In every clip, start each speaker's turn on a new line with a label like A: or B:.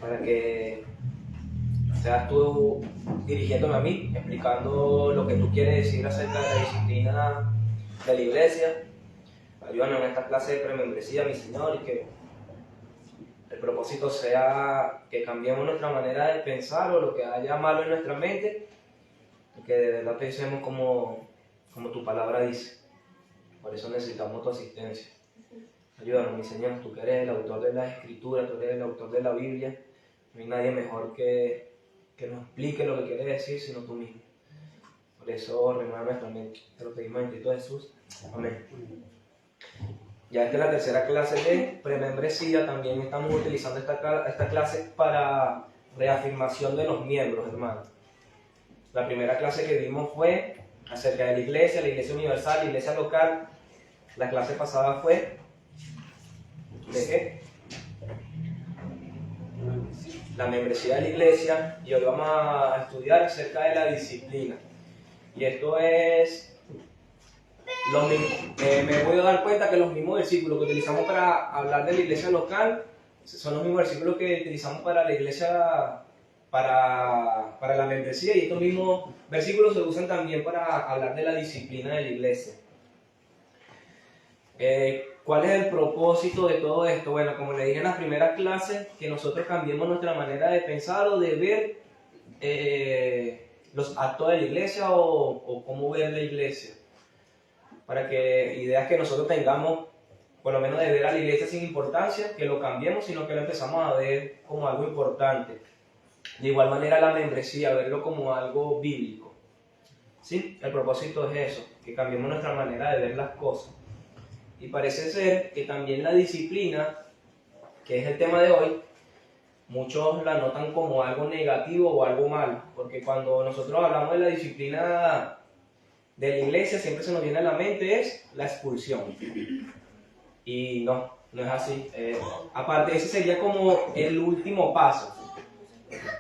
A: para que seas tú dirigiéndome a mí, explicando lo que tú quieres decir acerca de la disciplina de la iglesia. Ayúdanos en esta clase de premembresía, mi Señor, y que el propósito sea que cambiemos nuestra manera de pensar o lo que haya malo en nuestra mente, y que de verdad pensemos como tu palabra dice. Por eso necesitamos tu asistencia. Ayúdanos, mi Señor, tú que eres el autor de la Escritura, tú eres el autor de la Biblia. No hay nadie mejor que nos explique lo que quiere decir, sino tú mismo. Por eso renueva nuestra mente. Te lo pedimos en Cristo Jesús. Amén. Ya esta es la tercera clase de premembresía. También estamos utilizando esta clase para reafirmación de los miembros, hermanos. La primera clase que vimos fue acerca de la iglesia universal, la iglesia local. La clase pasada fue ¿de qué? La membresía de la iglesia, y hoy vamos a estudiar acerca de la disciplina. Y esto es lo mismo. Me voy a dar cuenta que los mismos versículos que utilizamos para hablar de la iglesia local son los mismos versículos que utilizamos para la iglesia, para la membresía, y estos mismos versículos se usan también para hablar de la disciplina de la iglesia. ¿Cuál es el propósito de todo esto? Bueno, como le dije en las primeras clases, que nosotros cambiemos nuestra manera de pensar o de ver los actos de la iglesia o cómo ver la iglesia. Para que ideas que nosotros tengamos, por lo menos de ver a la iglesia sin importancia, que lo cambiemos, sino que lo empezamos a ver como algo importante. De igual manera la membresía, verlo como algo bíblico. ¿Sí? El propósito es eso, que cambiemos nuestra manera de ver las cosas. Y parece ser que también la disciplina, que es el tema de hoy, muchos la notan como algo negativo o algo malo, porque cuando nosotros hablamos de la disciplina de la iglesia, siempre se nos viene a la mente es la expulsión. Y no es así. Aparte, ese sería como el último paso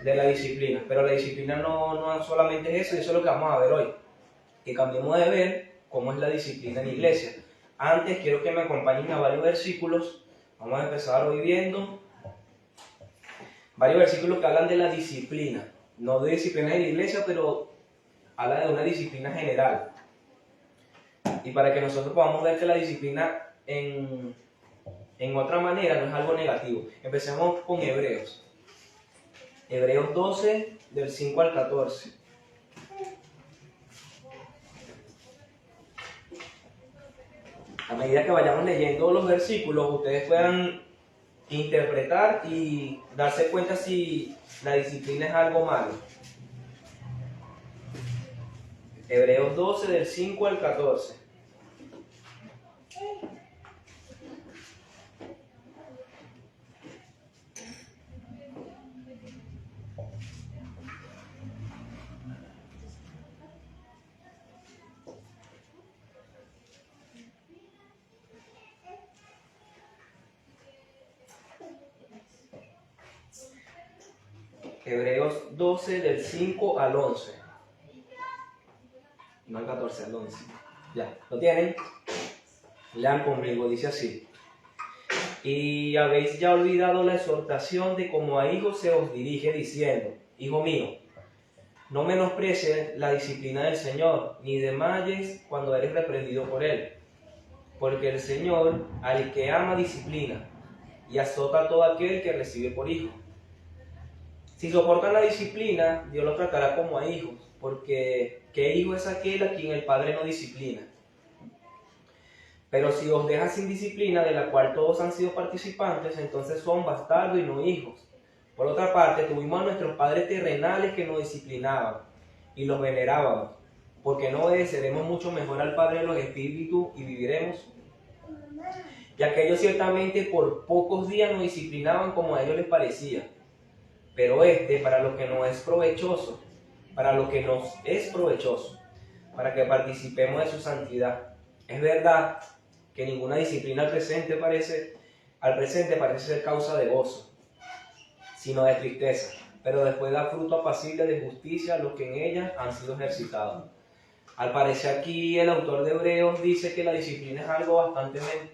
A: de la disciplina, pero la disciplina no solamente es eso, y eso es lo que vamos a ver hoy, que cambiemos de ver cómo es la disciplina en la iglesia. Antes quiero que me acompañen a varios versículos. Vamos a empezar hoy viendo varios versículos que hablan de la disciplina, no de disciplina de la iglesia, pero habla de una disciplina general. Y para que nosotros podamos ver que la disciplina en otra manera no es algo negativo. Empecemos con Hebreos. Hebreos 12, del 5 al 14. A medida que vayamos leyendo los versículos, ustedes puedan interpretar y darse cuenta si la disciplina es algo malo. Hebreos 12, del 5 al 14. Hebreos 12, del 5 al 11. No al 14, al 11. Ya, ¿lo tienen? Lean conmigo, dice así. Y habéis ya olvidado la exhortación de como a hijos se os dirige diciendo: Hijo mío, no menosprecies la disciplina del Señor, ni desmayes cuando eres reprendido por Él. Porque el Señor al que ama disciplina, y azota a todo aquel que recibe por hijo. Si soportan la disciplina, Dios los tratará como a hijos, porque ¿qué hijo es aquel a quien el Padre no disciplina? Pero si os deja sin disciplina, de la cual todos han sido participantes, entonces son bastardos y no hijos. Por otra parte, tuvimos a nuestros padres terrenales que nos disciplinaban y los venerábamos, porque no obedeceremos mucho mejor al Padre de los Espíritus y viviremos. Y aquellos ciertamente por pocos días nos disciplinaban como a ellos les parecía. Pero para lo que nos es provechoso, para que participemos de su santidad. Es verdad que ninguna disciplina al presente parece ser causa de gozo, sino de tristeza, pero después da fruto apacible de justicia a los que en ella han sido ejercitados. Al parecer aquí el autor de Hebreos dice que la disciplina es algo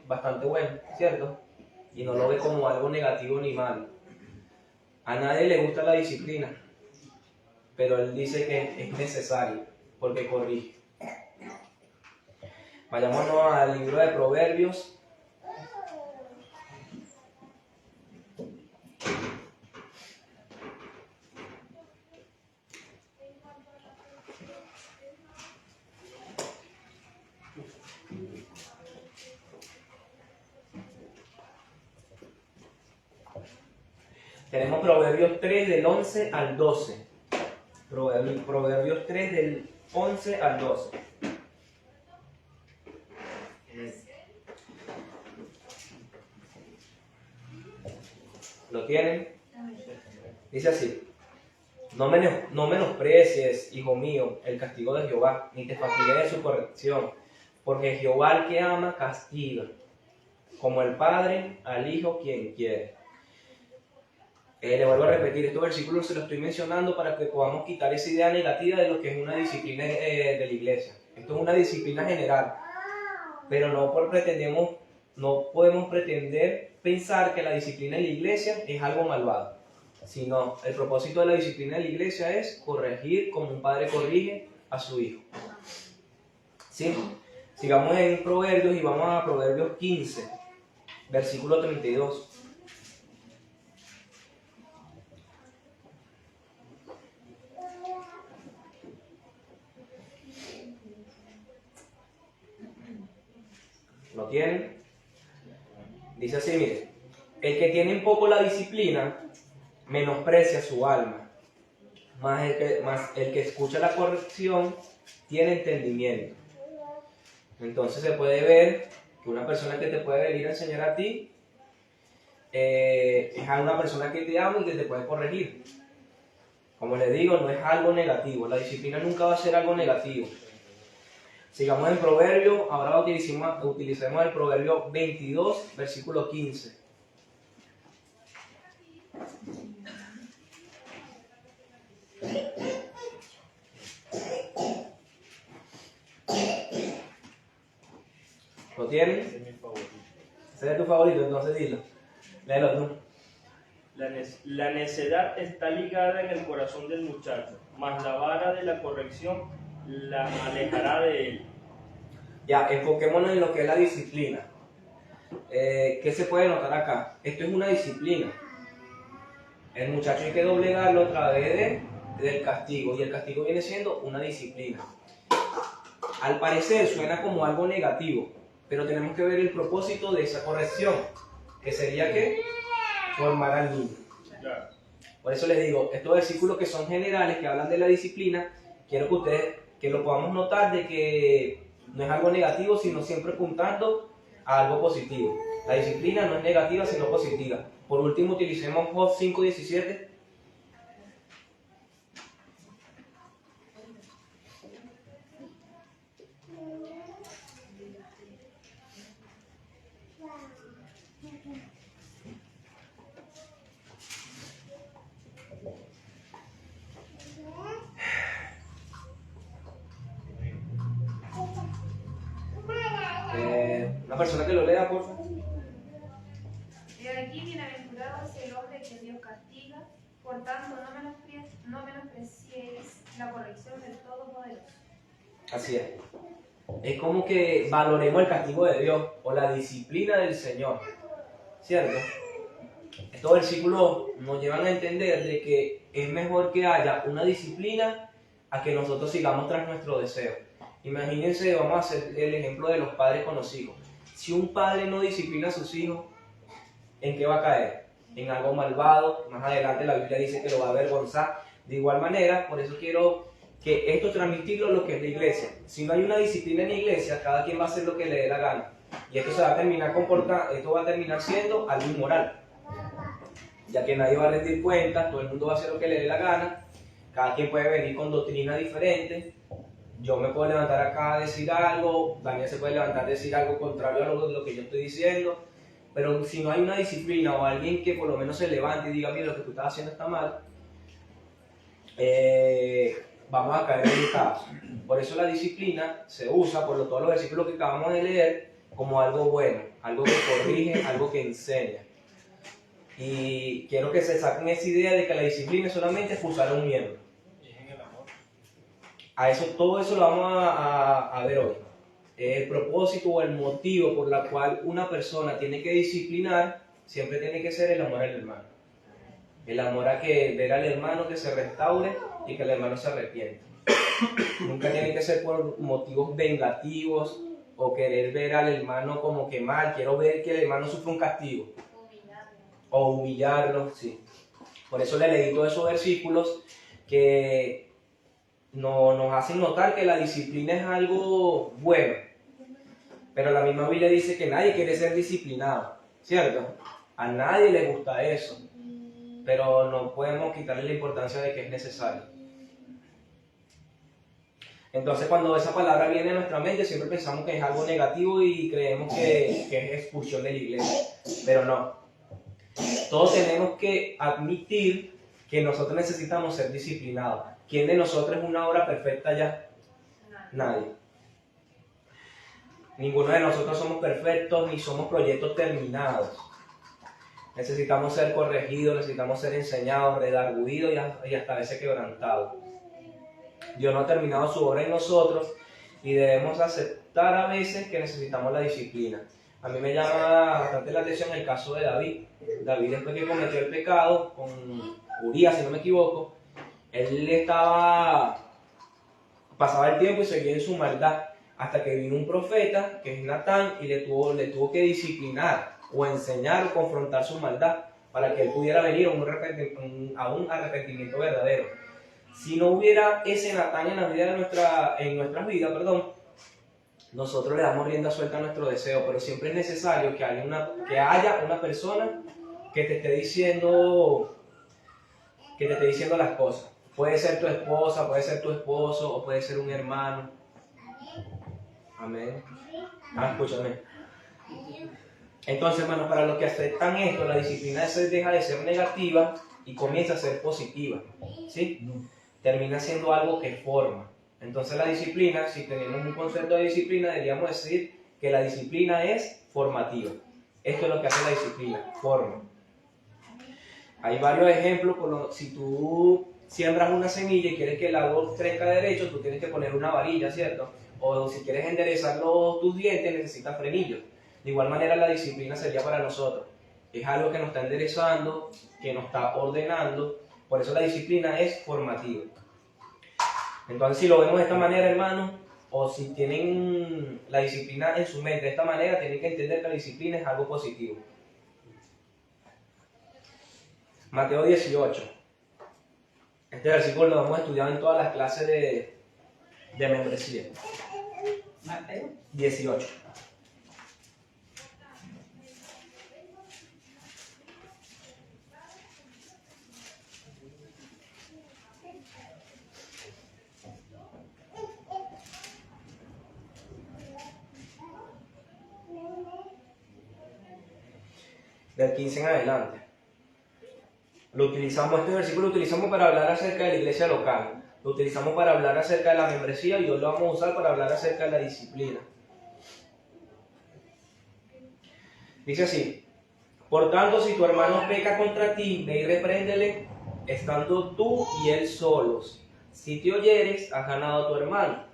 A: bastante bueno, ¿cierto? Y no lo ve como algo negativo ni malo. A nadie le gusta la disciplina, pero él dice que es necesario porque corrige. Vayámonos al libro de Proverbios. Tenemos Proverbios 3 del 11 al 12. Proverbios 3 del 11 al 12. ¿Lo tienen? Dice así: no menosprecies, hijo mío, el castigo de Jehová, ni te fatigues de su corrección, porque Jehová al que ama castiga, como el padre al hijo quien quiere. Le vuelvo a repetir, estos versículos se los estoy mencionando para que podamos quitar esa idea negativa de lo que es una disciplina de la iglesia. Esto es una disciplina general, pero no podemos pretender pensar que la disciplina en la iglesia es algo malvado, sino el propósito de la disciplina en la iglesia es corregir como un padre corrige a su hijo. ¿Sí? Sigamos en Proverbios y vamos a Proverbios 15, versículo 32. ¿Lo tienen? Dice así, mire: el que tiene en poco la disciplina menosprecia su alma, mas el que escucha la corrección tiene entendimiento. Entonces se puede ver que una persona que te puede venir a enseñar a ti es una persona que te ama y que te puede corregir. Como les digo, no es algo negativo, la disciplina nunca va a ser algo negativo. Sigamos en Proverbios, ahora utilicemos el Proverbio 22, versículo 15. ¿Lo tienen?
B: Ese es mi favorito.
A: Ese es tu favorito, entonces dilo. Léelo tú.
B: La necedad está ligada en el corazón del muchacho, mas la vara de la corrección la alejará de él.
A: Ya, enfoquémonos en lo que es la disciplina. ¿Qué se puede notar acá? Esto es una disciplina. El muchacho hay que doblegarlo a través del castigo, y el castigo viene siendo una disciplina. Al parecer suena como algo negativo, pero tenemos que ver el propósito de esa corrección, que sería que formar al niño. Por eso les digo, estos versículos que son generales, que hablan de la disciplina, quiero que ustedes que lo podamos notar de que no es algo negativo, sino siempre apuntando a algo positivo. La disciplina no es negativa, sino positiva. Por último, utilicemos Job 5:17. Una persona que lo lea, por favor.
C: De aquí bienaventurado es el hombre que Dios castiga, por tanto no menosprecies la corrección del Todopoderoso.
A: Así es. Es como que valoremos el castigo de Dios o la disciplina del Señor, ¿cierto? Estos versículos nos llevan a entender de que es mejor que haya una disciplina a que nosotros sigamos tras nuestro deseo. Imagínense, vamos a hacer el ejemplo de los padres con los hijos. Si un padre no disciplina a sus hijos, ¿en qué va a caer? En algo malvado. Más adelante la Biblia dice que lo va a avergonzar. De igual manera, por eso quiero que esto transmitirlo a lo que es la iglesia. Si no hay una disciplina en la iglesia, cada quien va a hacer lo que le dé la gana. Y esto va a terminar siendo algo inmoral. Ya que nadie va a rendir cuentas, todo el mundo va a hacer lo que le dé la gana. Cada quien puede venir con doctrina diferente. Yo me puedo levantar acá a decir algo, Daniel se puede levantar a decir algo contrario a lo que yo estoy diciendo. Pero si no hay una disciplina o alguien que por lo menos se levante y diga, mira, lo que tú estás haciendo está mal, vamos a caer en el caos. Por eso la disciplina se usa, por todos los versículos que acabamos de leer, como algo bueno, algo que corrige, algo que enseña. Y quiero que se saquen esa idea de que la disciplina es solamente expulsar a un miembro. A eso, todo eso lo vamos a ver hoy. El propósito o el motivo por la cual una persona tiene que disciplinar siempre tiene que ser el amor al hermano. El amor a que ver al hermano que se restaure y que el hermano se arrepienta. Nunca tiene que ser por motivos vengativos o querer ver al hermano como que mal. Quiero ver que el hermano sufra un castigo. O humillarlo, sí. Por eso le leí todos esos versículos que nos hacen notar que la disciplina es algo bueno. Pero la misma Biblia dice que nadie quiere ser disciplinado, ¿cierto? A nadie le gusta eso. Pero no podemos quitarle la importancia de que es necesario. Entonces cuando esa palabra viene a nuestra mente siempre pensamos que es algo negativo y creemos que es expulsión de la iglesia. Pero no. Todos tenemos que admitir que nosotros necesitamos ser disciplinados. ¿Quién de nosotros es una obra perfecta ya? Nadie. Ninguno de nosotros somos perfectos ni somos proyectos terminados. Necesitamos ser corregidos, necesitamos ser enseñados, redarguidos y hasta a veces quebrantados. Dios no ha terminado su obra en nosotros y debemos aceptar a veces que necesitamos la disciplina. A mí me llama bastante la atención el caso de David. David, después que cometió el pecado con Urías, si no me equivoco, él pasaba el tiempo y seguía en su maldad hasta que vino un profeta, que es Natán, y le tuvo que disciplinar o enseñar o confrontar su maldad para que él pudiera venir a un arrepentimiento verdadero. Si no hubiera ese Natán en nuestras vidas, nosotros le damos rienda suelta a nuestro deseo, pero siempre es necesario que haya una persona que te esté diciendo las cosas. Puede ser tu esposa, puede ser tu esposo, o puede ser un hermano. Amén. Escúchame. Entonces, hermanos, para los que aceptan esto, la disciplina deja de ser negativa y comienza a ser positiva. ¿Sí? Termina siendo algo que forma. Entonces la disciplina, si tenemos un concepto de disciplina, deberíamos decir que la disciplina es formativa. Esto es lo que hace la disciplina, forma. Hay varios ejemplos. Si tú siembras una semilla y quieres que el árbol crezca derecho, tú tienes que poner una varilla, ¿cierto? O si quieres enderezar tus dientes, necesitas frenillos. De igual manera la disciplina sería para nosotros. Es algo que nos está enderezando, que nos está ordenando. Por eso la disciplina es formativa. Entonces, si lo vemos de esta manera, hermanos, o si tienen la disciplina en su mente de esta manera, tienen que entender que la disciplina es algo positivo. Mateo 18. Este versículo lo hemos estudiado en todas las clases de membresía. Mateo 18. Del 15 en adelante. Este versículo lo utilizamos para hablar acerca de la iglesia local. Lo utilizamos para hablar acerca de la membresía y hoy lo vamos a usar para hablar acerca de la disciplina. Dice así: por tanto, si tu hermano peca contra ti, ve y repréndele, estando tú y él solos. Si te oyeres, has ganado a tu hermano.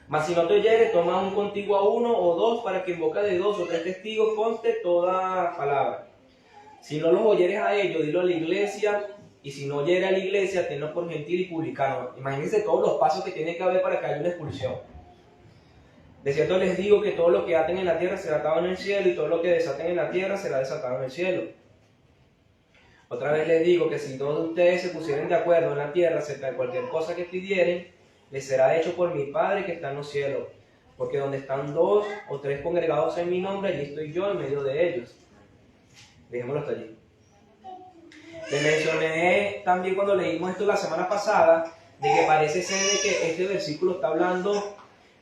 A: Mas si no te oyere, toma un contigo a uno o dos, para que en boca de 2 o 3 testigos conste toda palabra. Si no los oyeres a ellos, dilo a la iglesia, y si no oyere a la iglesia, tenlo por gentil y publicano. Imagínense todos los pasos que tiene que haber para que haya una expulsión. De cierto les digo que todo lo que aten en la tierra será atado en el cielo, y todo lo que desaten en la tierra será desatado en el cielo. Otra vez les digo que si todos ustedes se pusieren de acuerdo en la tierra acerca de cualquier cosa que pidieren, les será hecho por mi Padre que está en los cielos. Porque donde están 2 o 3 congregados en mi nombre, allí estoy yo en medio de ellos. Dejémoslo hasta allí. Les mencioné también cuando leímos esto la semana pasada, de que parece ser de que este versículo está hablando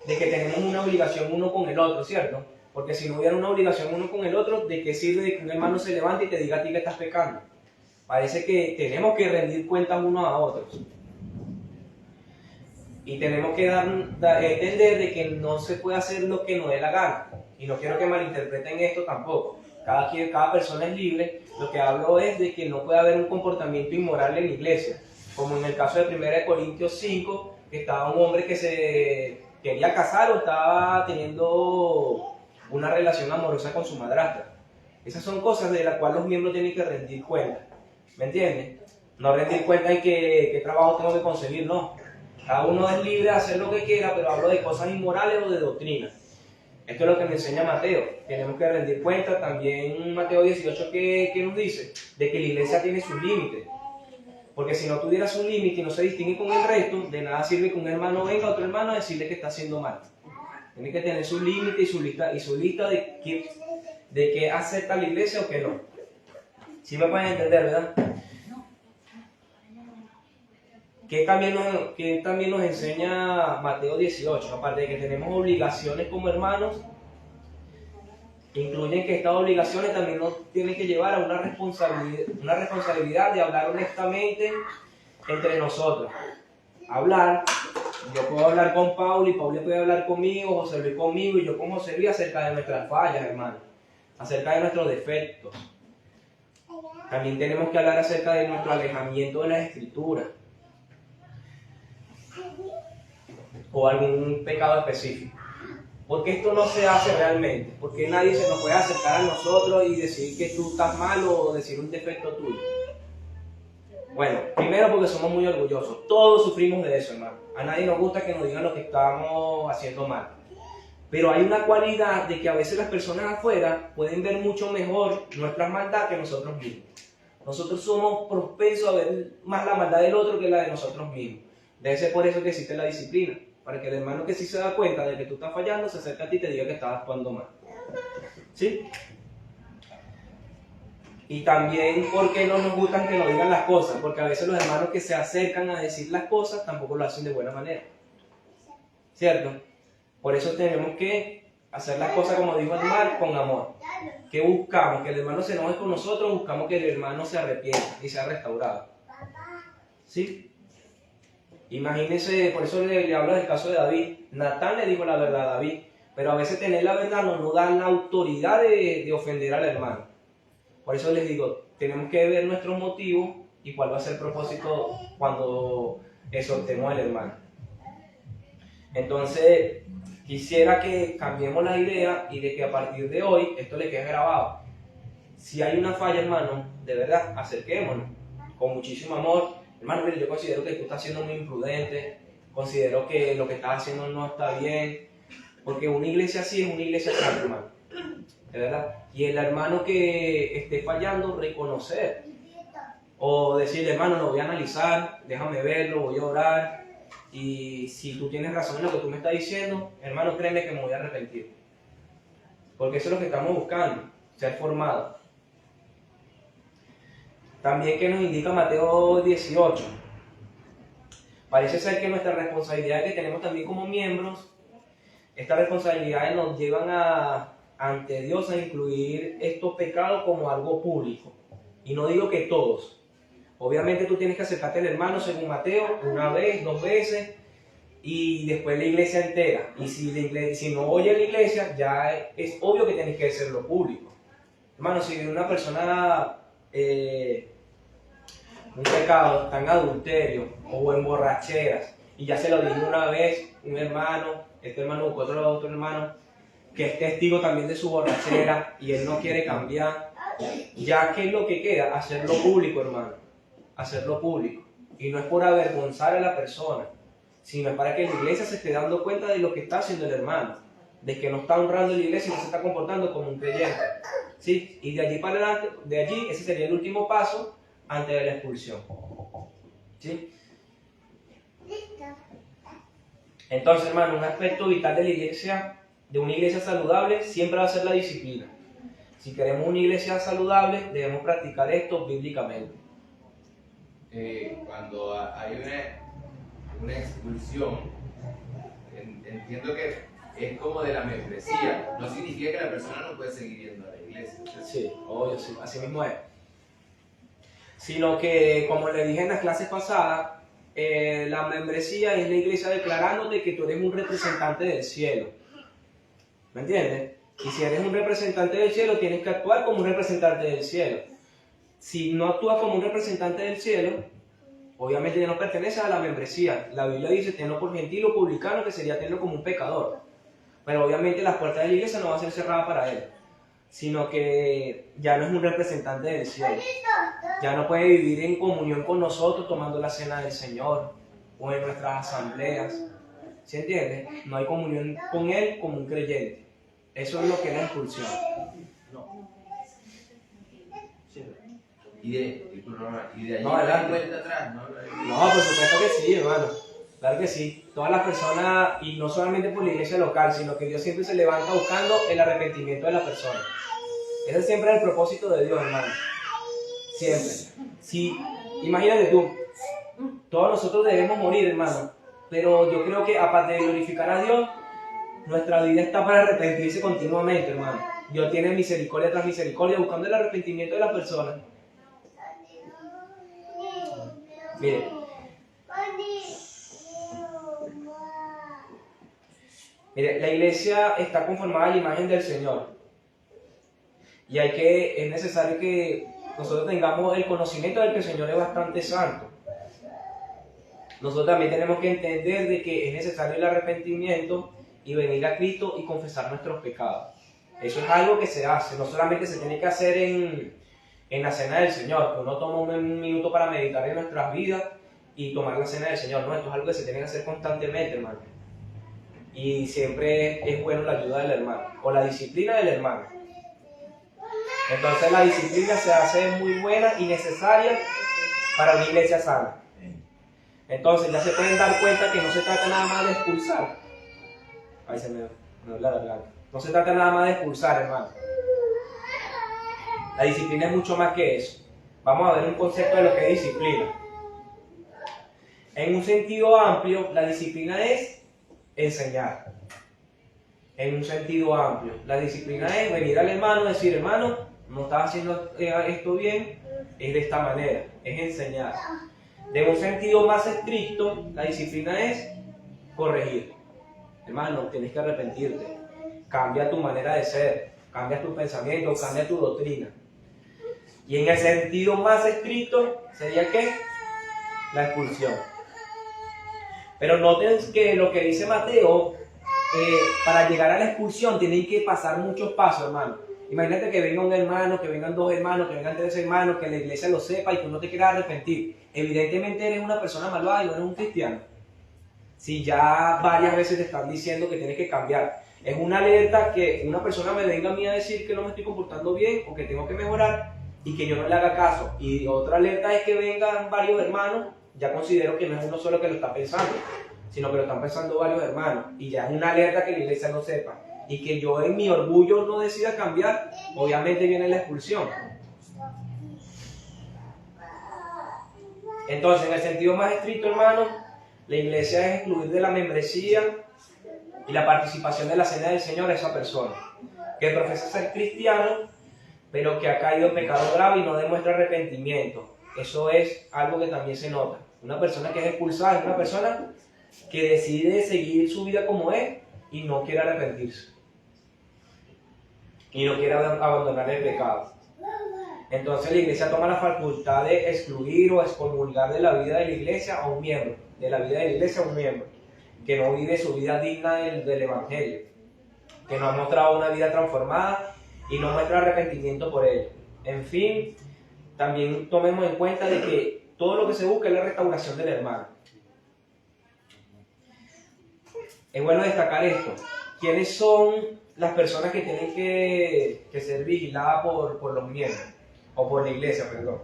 A: de que tenemos una obligación uno con el otro, ¿cierto? Porque si no hubiera una obligación uno con el otro, ¿de qué sirve de que un hermano se levante y te diga a ti que estás pecando? Parece que tenemos que rendir cuentas unos a otros. Y tenemos que entender de que no se puede hacer lo que nos dé la gana. Y no quiero que malinterpreten esto tampoco. Cada persona es libre lo que hablo es de que no puede haber un comportamiento inmoral en la iglesia, como en el caso de 1 Corintios 5, que estaba un hombre que se quería casar o estaba teniendo una relación amorosa con su madrastra. Esas son cosas de las cuales los miembros tienen que rendir cuenta, ¿me entiendes? No rendir cuenta en qué trabajo tengo que conseguir, no. Cada uno es libre de hacer lo que quiera, pero hablo de cosas inmorales o de doctrina. Esto es lo que me enseña Mateo. Tenemos que rendir cuenta. También Mateo 18 que nos dice de que la iglesia tiene sus límites. Porque si no tuviera sus límites y no se distingue con el resto, de nada sirve que un hermano venga a otro hermano a decirle que está haciendo mal. Tiene que tener sus límites y su lista de qué acepta la iglesia o qué no. ¿Sí me pueden entender, verdad? ¿Qué también nos enseña Mateo 18? Aparte de que tenemos obligaciones como hermanos, incluyen que estas obligaciones también nos tienen que llevar a una responsabilidad de hablar honestamente entre nosotros. Hablar, yo puedo hablar con Paul y Paul puede hablar conmigo, José Luis conmigo y yo con José Luis acerca de nuestras fallas, hermano, acerca de nuestros defectos. También tenemos que hablar acerca de nuestro alejamiento de las Escrituras o algún pecado específico. Porque esto no se hace realmente, porque nadie se nos puede acercar a nosotros y decir que tú estás mal o decir un defecto tuyo. Bueno, primero porque somos muy orgullosos, todos sufrimos de eso, hermano. A nadie nos gusta que nos digan lo que estamos haciendo mal. Pero hay una cualidad de que a veces las personas afuera pueden ver mucho mejor nuestra maldad que nosotros mismos. Nosotros somos propensos a ver más la maldad del otro que la de nosotros mismos. Debe ser por eso que existe la disciplina, para que el hermano que sí se da cuenta de que tú estás fallando se acerque a ti y te diga que estás actuando mal. ¿Sí? Y también porque no nos gustan que nos digan las cosas, porque a veces los hermanos que se acercan a decir las cosas tampoco lo hacen de buena manera. ¿Cierto? Por eso tenemos que hacer las cosas, como dijo el mar, con amor. ¿Qué buscamos? Que el hermano se enoje con nosotros, buscamos que el hermano se arrepienta y sea restaurado. ¿Sí? Imagínense, por eso le hablo del caso de David. Natán le dijo la verdad a David, pero a veces tener la verdad no nos da la autoridad de ofender al hermano. Por eso les digo, tenemos que ver nuestros motivos y cuál va a ser el propósito cuando exhortemos al hermano. Entonces, quisiera que cambiemos la idea y de que a partir de hoy esto le quede grabado. Si hay una falla, hermano, de verdad, acerquémonos con muchísimo amor. Hermano, mire, yo considero que tú estás siendo muy imprudente, considero que lo que estás haciendo no está bien, porque una iglesia así es una iglesia santa, hermano, de verdad. Y el hermano que esté fallando, reconocer, o decirle, hermano, lo voy a analizar, déjame verlo, voy a orar, y si tú tienes razón en lo que tú me estás diciendo, hermano, créeme que me voy a arrepentir, porque eso es lo que estamos buscando, ser formados. También que nos indica Mateo 18. Parece ser que nuestra responsabilidad que tenemos también como miembros, estas responsabilidades nos llevan ante Dios a incluir estos pecados como algo público. Y no digo que todos. Obviamente tú tienes que acercarte al hermano según Mateo, una vez, 2 veces, y después la iglesia entera. Y si no oye la iglesia, ya es obvio que tienes que hacerlo público. Hermano, si una persona... un pecado está en adulterio o en borracheras y ya se lo dijo una vez un hermano, este hermano buscó otro hermano que es testigo también de su borrachera y él no quiere cambiar, ya que es lo que queda, hacerlo público, hermano, hacerlo público. Y no es por avergonzar a la persona, sino es para que la iglesia se esté dando cuenta de lo que está haciendo el hermano, de que no está honrando la iglesia y no se está comportando como un creyente. ¿Sí? Y de allí para adelante, ese sería el último paso antes de la expulsión. ¿Sí? Entonces, hermano, un aspecto vital de la iglesia, de una iglesia saludable, siempre va a ser la disciplina. Si queremos una iglesia saludable, debemos practicar esto bíblicamente.
D: Cuando hay una expulsión, entiendo que es como de la membresía. No significa que la persona no puede seguir yendo a la iglesia.
A: Sí, obvio, sí, así mismo es. Sino que, como le dije en las clases pasadas, la membresía es la iglesia declarándote que tú eres un representante del cielo. ¿Me entiendes? Y si eres un representante del cielo, tienes que actuar como un representante del cielo. si no actúas como un representante del cielo, obviamente ya no perteneces a la membresía. La Biblia dice, tenlo por gentil o publicano, que sería tenerlo como un pecador. Pero obviamente las puertas de la iglesia no van a ser cerradas para él, sino que ya no es un representante del cielo. Ya no puede vivir en comunión con nosotros tomando la cena del Señor o en nuestras asambleas. ¿Sí entiendes? No hay comunión con él como un creyente. Eso es lo que es la expulsión.
B: No. Sí.
D: Y de ahí
A: No,
D: no hay
A: adelante.
D: vuelta atrás, ¿no?
A: No, por supuesto que sí, hermano. Claro que sí. Todas las personas, y no solamente por la iglesia local, sino que Dios siempre se levanta buscando el arrepentimiento de la persona. Ese es siempre el propósito de Dios, hermano. Siempre. Sí, imagínate tú, todos nosotros debemos morir, hermano. Pero yo creo que aparte de glorificar a Dios, nuestra vida está para arrepentirse continuamente, hermano. Dios tiene misericordia tras misericordia, buscando el arrepentimiento de la persona. Mire, la iglesia está conformada a la imagen del Señor. Y es necesario que nosotros tengamos el conocimiento de que el Señor es bastante santo. Nosotros también tenemos que entender de que es necesario el arrepentimiento y venir a Cristo y confesar nuestros pecados. Eso es algo que se hace, no solamente se tiene que hacer en la cena del Señor, que uno toma un minuto para meditar en nuestras vidas y tomar la cena del Señor. No, esto es algo que se tiene que hacer constantemente, hermano. Y siempre es bueno la ayuda del hermano, o la disciplina del hermano. Entonces la disciplina se hace muy buena y necesaria para una iglesia sana. Entonces ya se pueden dar cuenta que no se trata nada más de expulsar. Ahí se me dobla la garganta. No se trata nada más de expulsar, hermano. La disciplina es mucho más que eso. Vamos a ver un concepto de lo que es disciplina. En un sentido amplio, la disciplina es enseñar. En un sentido amplio, la disciplina es venir al hermano y decir, hermano, no estás haciendo esto bien, es de esta manera, es enseñar. De un sentido más estricto, la disciplina es corregir. Hermano, tienes que arrepentirte. Cambia tu manera de ser, cambia tu pensamiento, cambia tu doctrina. Y en el sentido más estricto, ¿sería qué? La expulsión. Pero noten que lo que dice Mateo, para llegar a la expulsión tienen que pasar muchos pasos, hermano. Imagínate que venga un hermano, que vengan dos hermanos, que vengan tres hermanos, que la iglesia lo sepa y tú no te quieras arrepentir. Evidentemente eres una persona malvada y no eres un cristiano. Si ya varias veces te están diciendo que tienes que cambiar. Es una alerta que una persona me venga a mí a decir que no me estoy comportando bien o que tengo que mejorar y que yo no le haga caso. Y otra alerta es que vengan varios hermanos, ya considero que no es uno solo que lo está pensando, sino que lo están pensando varios hermanos. Y ya es una alerta que la iglesia no sepa. Y que yo en mi orgullo no decida cambiar, obviamente viene la expulsión. Entonces, en el sentido más estricto, hermano, la iglesia es excluir de la membresía y la participación de la cena del Señor a esa persona que profesa ser cristiano, pero que ha caído en pecado grave y no demuestra arrepentimiento. Eso es algo que también se nota. Una persona que es expulsada es una persona que decide seguir su vida como es y no quiere arrepentirse. Y no quiere abandonar el pecado. Entonces la iglesia toma la facultad de excluir o excomulgar de la vida de la iglesia a un miembro. De la vida de la iglesia a un miembro. Que no vive su vida digna del evangelio. Que no ha mostrado una vida transformada y no muestra arrepentimiento por ello. En fin, también tomemos en cuenta de que todo lo que se busca es la restauración del hermano. Es bueno destacar esto. ¿Quiénes son las personas que tienen que ser vigiladas por los miembros? O por la iglesia, perdón.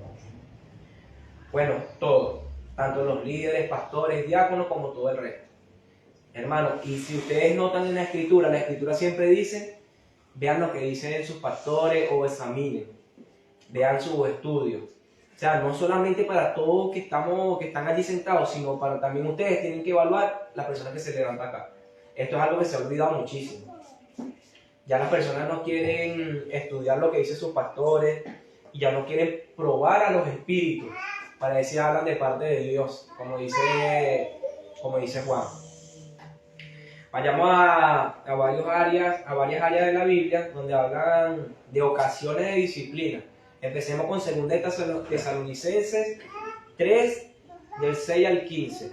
A: Bueno, todos. Tanto los líderes, pastores, diáconos, como todo el resto. Hermanos, y si ustedes notan en la escritura siempre dice, vean lo que dicen sus pastores o examinen. Vean sus estudios. O sea, no solamente para todos que están allí sentados, sino para también ustedes tienen que evaluar las personas que se levantan acá. Esto es algo que se ha olvidado muchísimo. Ya las personas no quieren estudiar lo que dicen sus pastores y ya no quieren probar a los espíritus para ver si hablan de parte de Dios, como dice Juan. Vayamos a varias áreas de la Biblia donde hablan de ocasiones de disciplina. Empecemos con 2 Tesalonicenses 3, del 6 al 15.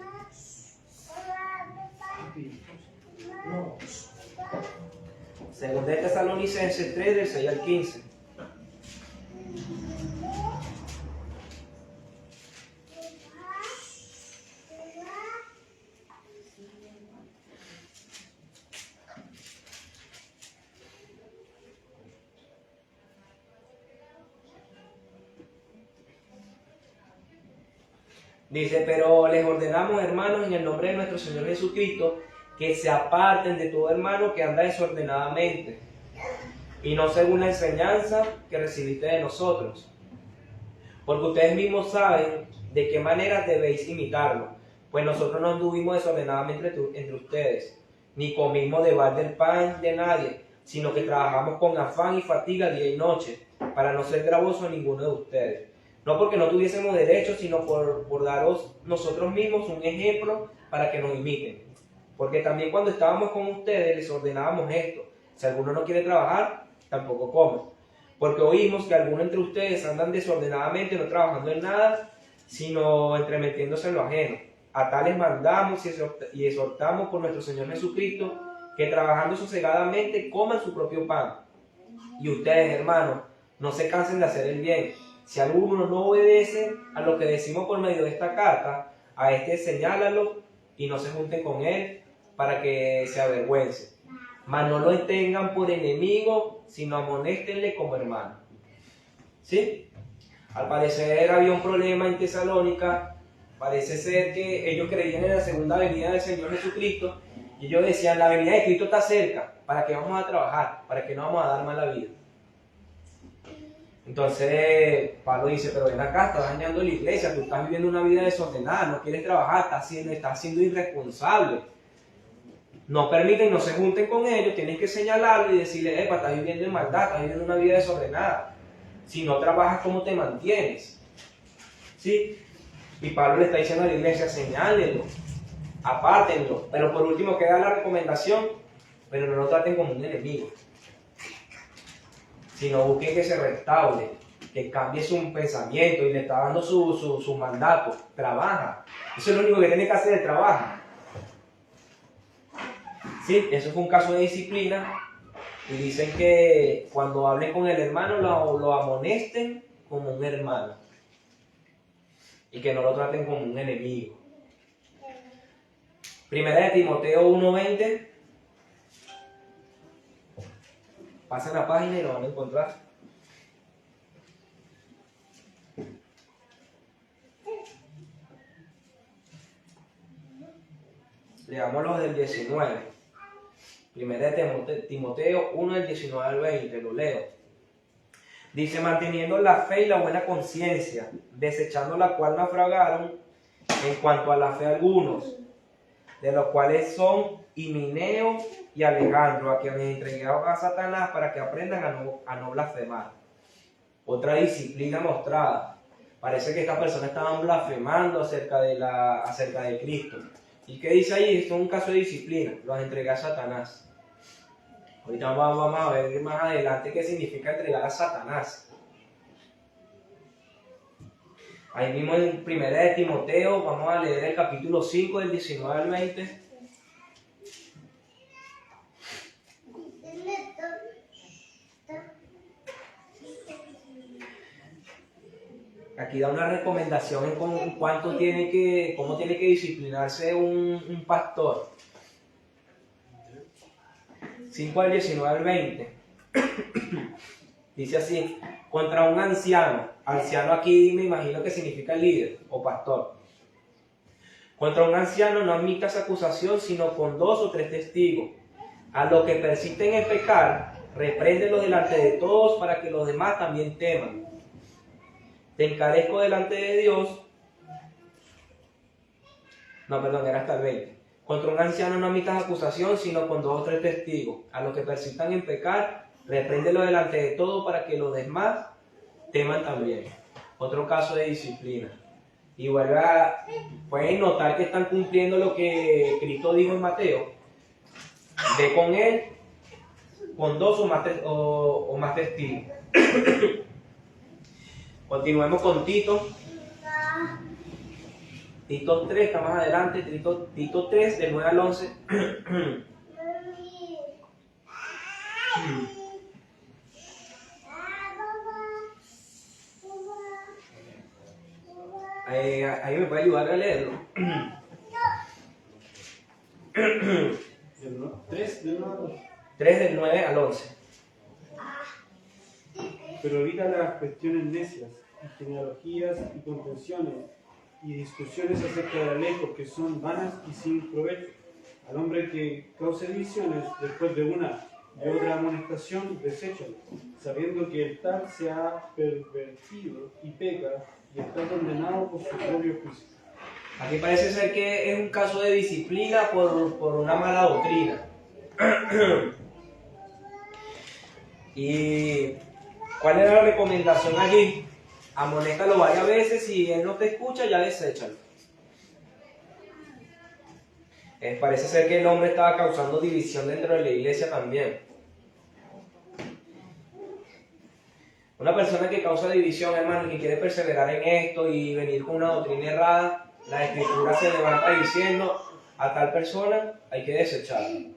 A: Segunda de Tesalonicenses 3, del 6 al 15. Dice, pero les ordenamos, hermanos, en el nombre de nuestro Señor Jesucristo, que se aparten de todo hermano que anda desordenadamente, y no según la enseñanza que recibiste de nosotros. Porque ustedes mismos saben de qué manera debéis imitarlo, pues nosotros no anduvimos desordenadamente entre ustedes, ni comimos de balde el pan de nadie, sino que trabajamos con afán y fatiga día y noche, para no ser gravosos a ninguno de ustedes. No porque no tuviésemos derecho, sino por daros nosotros mismos un ejemplo para que nos imiten. Porque también cuando estábamos con ustedes les ordenábamos esto: si alguno no quiere trabajar, tampoco come. Porque oímos que algunos entre ustedes andan desordenadamente, no trabajando en nada, sino entremetiéndose en lo ajeno. A tales mandamos y exhortamos por nuestro Señor Jesucristo, que trabajando sosegadamente coman su propio pan. Y ustedes, hermanos, no se cansen de hacer el bien. Si alguno no obedece a lo que decimos por medio de esta carta, a este señálalo y no se junten con él para que se avergüence. Mas no lo tengan por enemigo, sino amonéstenle como hermano. ¿Sí? Al parecer había un problema en Tesalónica. Parece ser que ellos creían en la segunda venida del Señor Jesucristo y ellos decían, la venida de Cristo está cerca, ¿para qué vamos a trabajar? ¿Para qué no vamos a dar mala vida? Entonces Pablo dice, pero ven acá, estás dañando la iglesia, tú estás viviendo una vida desordenada, no quieres trabajar, estás siendo irresponsable. No permiten, no se junten con ellos, tienes que señalarlo y decirle, estás viviendo en maldad, estás viviendo una vida desordenada. Si no trabajas, ¿cómo te mantienes? ¿Sí? Y Pablo le está diciendo a la iglesia, señálenlo, apártenlo, pero por último queda la recomendación, pero no lo traten como un enemigo, sino busquen que se restaure, que cambie su pensamiento, y le está dando su mandato. Trabaja. Eso es lo único que tiene que hacer, trabaja. Sí, eso fue un caso de disciplina, y dicen que cuando hablen con el hermano lo amonesten como un hermano, y que no lo traten como un enemigo. Primera de Timoteo 1:20. Pasen la página y lo van a encontrar. Leámoslo del 19. Primera de Timoteo 1, del 19 al 20, lo leo. Dice, manteniendo la fe y la buena conciencia, desechando la cual naufragaron en cuanto a la fe algunos, de los cuales son Himeneo y Alejandro, a quienes entregaron a Satanás para que aprendan a no blasfemar. Otra disciplina mostrada. Parece que estas personas estaban blasfemando acerca de Cristo. ¿Y qué dice ahí? Esto es un caso de disciplina. Los entregué a Satanás. Ahorita vamos a ver más adelante qué significa entregar a Satanás. Ahí mismo en Primera de Timoteo, vamos a leer el capítulo 5 del 19 al 20. Aquí da una recomendación en cómo tiene que disciplinarse un pastor. 5 al 19 al 20. Dice así, contra un anciano. Anciano aquí me imagino que significa líder o pastor. Contra un anciano no admitas acusación sino con 2 o 3 testigos. A los que persisten en pecar, repréndelo delante de todos para que los demás también teman. Te encarezco delante de Dios. No, perdón, era hasta el 20. Contra un anciano no admitas acusación, sino con 2 o 3 testigos. A los que persistan en pecar, repréndelo delante de todos para que los demás teman también. Otro caso de disciplina. Y pueden notar que están cumpliendo lo que Cristo dijo en Mateo. Ve con él, con 2 o más testigos. Continuemos con Tito. Tito 3, está más adelante. Tito 3, del 9 al 11. Ahí me puede ayudar a leerlo.
E: 3 del 9 al 11.
A: 3 del 9 al 11.
E: Pero evita las cuestiones necias, y genealogías y contenciones, y discusiones acerca de la ley, porque son vanas y sin provecho. Al hombre que cause divisiones después de una y otra amonestación, deséchalo, sabiendo que el tal se ha pervertido y peca y está condenado por su propio juicio.
A: Aquí parece ser que es un caso de disciplina por una mala doctrina. ¿Y cuál era la recomendación allí? Amonéstalo varias veces, si él no te escucha, ya deséchalo. Parece ser que el hombre estaba causando división dentro de la iglesia también. Una persona que causa división, hermano, y que quiere perseverar en esto y venir con una doctrina errada, la Escritura se levanta diciendo a tal persona hay que desecharlo.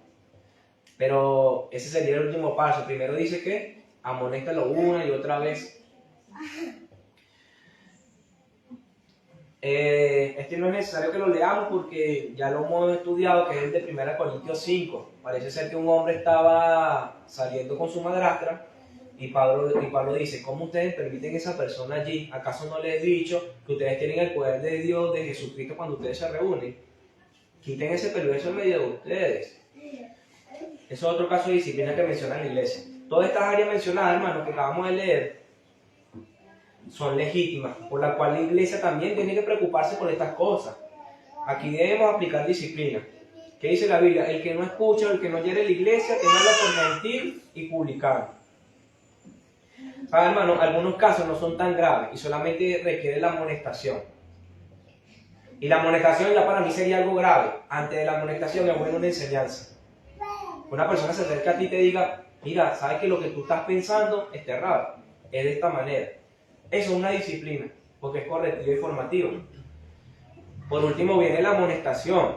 A: Pero ese sería el último paso. Primero dice que amonéstalo una y otra vez. Este no es necesario que lo leamos porque ya lo hemos estudiado, que es el de 1 Corintios 5. Parece ser que un hombre estaba saliendo con su madrastra y Pablo dice: ¿cómo ustedes permiten a esa persona allí? ¿Acaso no les he dicho que ustedes tienen el poder de Dios, de Jesucristo, cuando ustedes se reúnen? Quiten ese perverso en medio de ustedes. Eso es otro caso de disciplina que menciona la iglesia. Todas estas áreas mencionadas, hermanos, que acabamos de leer, son legítimas, por la cual la iglesia también tiene que preocuparse por estas cosas. Aquí debemos aplicar disciplina. ¿Qué dice la Biblia? El que no escucha o el que no hiere la iglesia, tenga por mentir y publicar. Hermano, algunos casos no son tan graves y solamente requiere la amonestación. Y la amonestación ya para mí sería algo grave. Antes de la amonestación es buena una enseñanza. Una persona se acerca a ti y te diga: mira, sabes que lo que tú estás pensando es errado, es de esta manera. Eso es una disciplina, porque es correctivo y formativo. Por último viene la amonestación.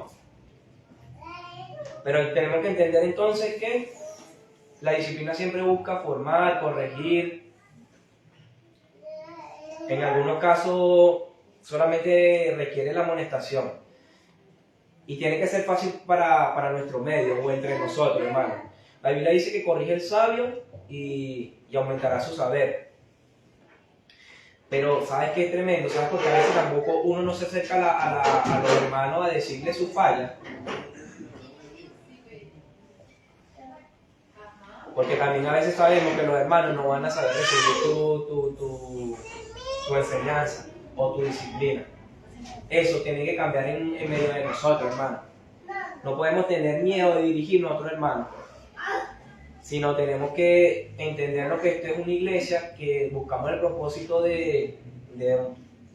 A: Pero tenemos que entender entonces que la disciplina siempre busca formar, corregir. En algunos casos solamente requiere la amonestación. Y tiene que ser fácil para nuestro medio o entre nosotros, hermano. La Biblia dice que corrige el sabio y aumentará su saber. Pero, ¿sabes qué es tremendo? ¿Sabes por qué a veces tampoco uno no se acerca a los hermanos a decirle sus fallas? Porque también a veces sabemos que los hermanos no van a saber recibir tu enseñanza o tu disciplina. Eso tiene que cambiar en medio de nosotros, hermano. No podemos tener miedo de dirigirnos a otros hermanos, sino tenemos que entender lo que esto es una iglesia, que buscamos el propósito de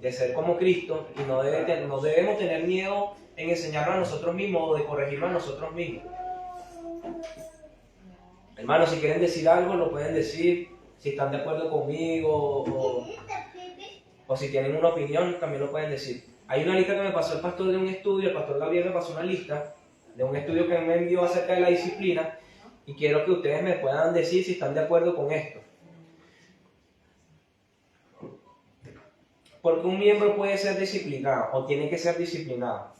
A: ser como Cristo y no debemos tener miedo en enseñarnos a nosotros mismos o de corregirnos a nosotros mismos. Hermanos, si quieren decir algo, lo pueden decir. Si están de acuerdo conmigo o si tienen una opinión, también lo pueden decir. Hay una lista que me pasó el pastor de un estudio, el pastor Gabriel me pasó una lista de un estudio que me envió acerca de la disciplina y quiero que ustedes me puedan decir si están de acuerdo con esto. Porque un miembro puede ser disciplinado o tiene que ser disciplinado.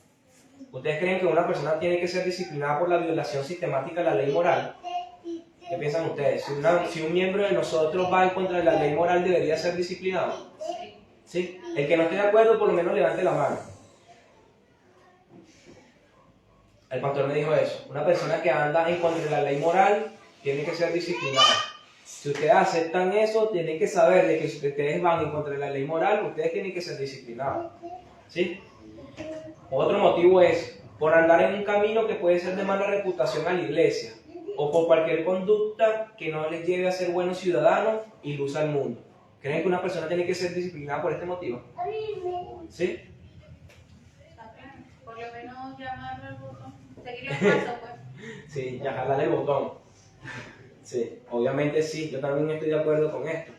A: ¿Ustedes creen que una persona tiene que ser disciplinada por la violación sistemática de la ley moral? ¿Qué piensan ustedes? Si un miembro de nosotros va en contra de la ley moral, ¿debería ser disciplinado? ¿Sí? El que no esté de acuerdo, por lo menos levante la mano. El pastor me dijo eso. Una persona que anda en contra de la ley moral tiene que ser disciplinada. Si ustedes aceptan eso, tienen que saber de que si ustedes van en contra de la ley moral, ustedes tienen que ser disciplinados. ¿Sí? Otro motivo es por andar en un camino que puede ser de mala reputación a la iglesia, o por cualquier conducta que no les lleve a ser buenos ciudadanos y luz al mundo. ¿Creen que una persona tiene que ser disciplinada por este motivo? ¿Sí?
F: Por lo menos llamarle al botón. Seguir el paso, pues.
A: Sí, ya jalarle el botón. Sí, obviamente sí, yo también estoy de acuerdo con esto.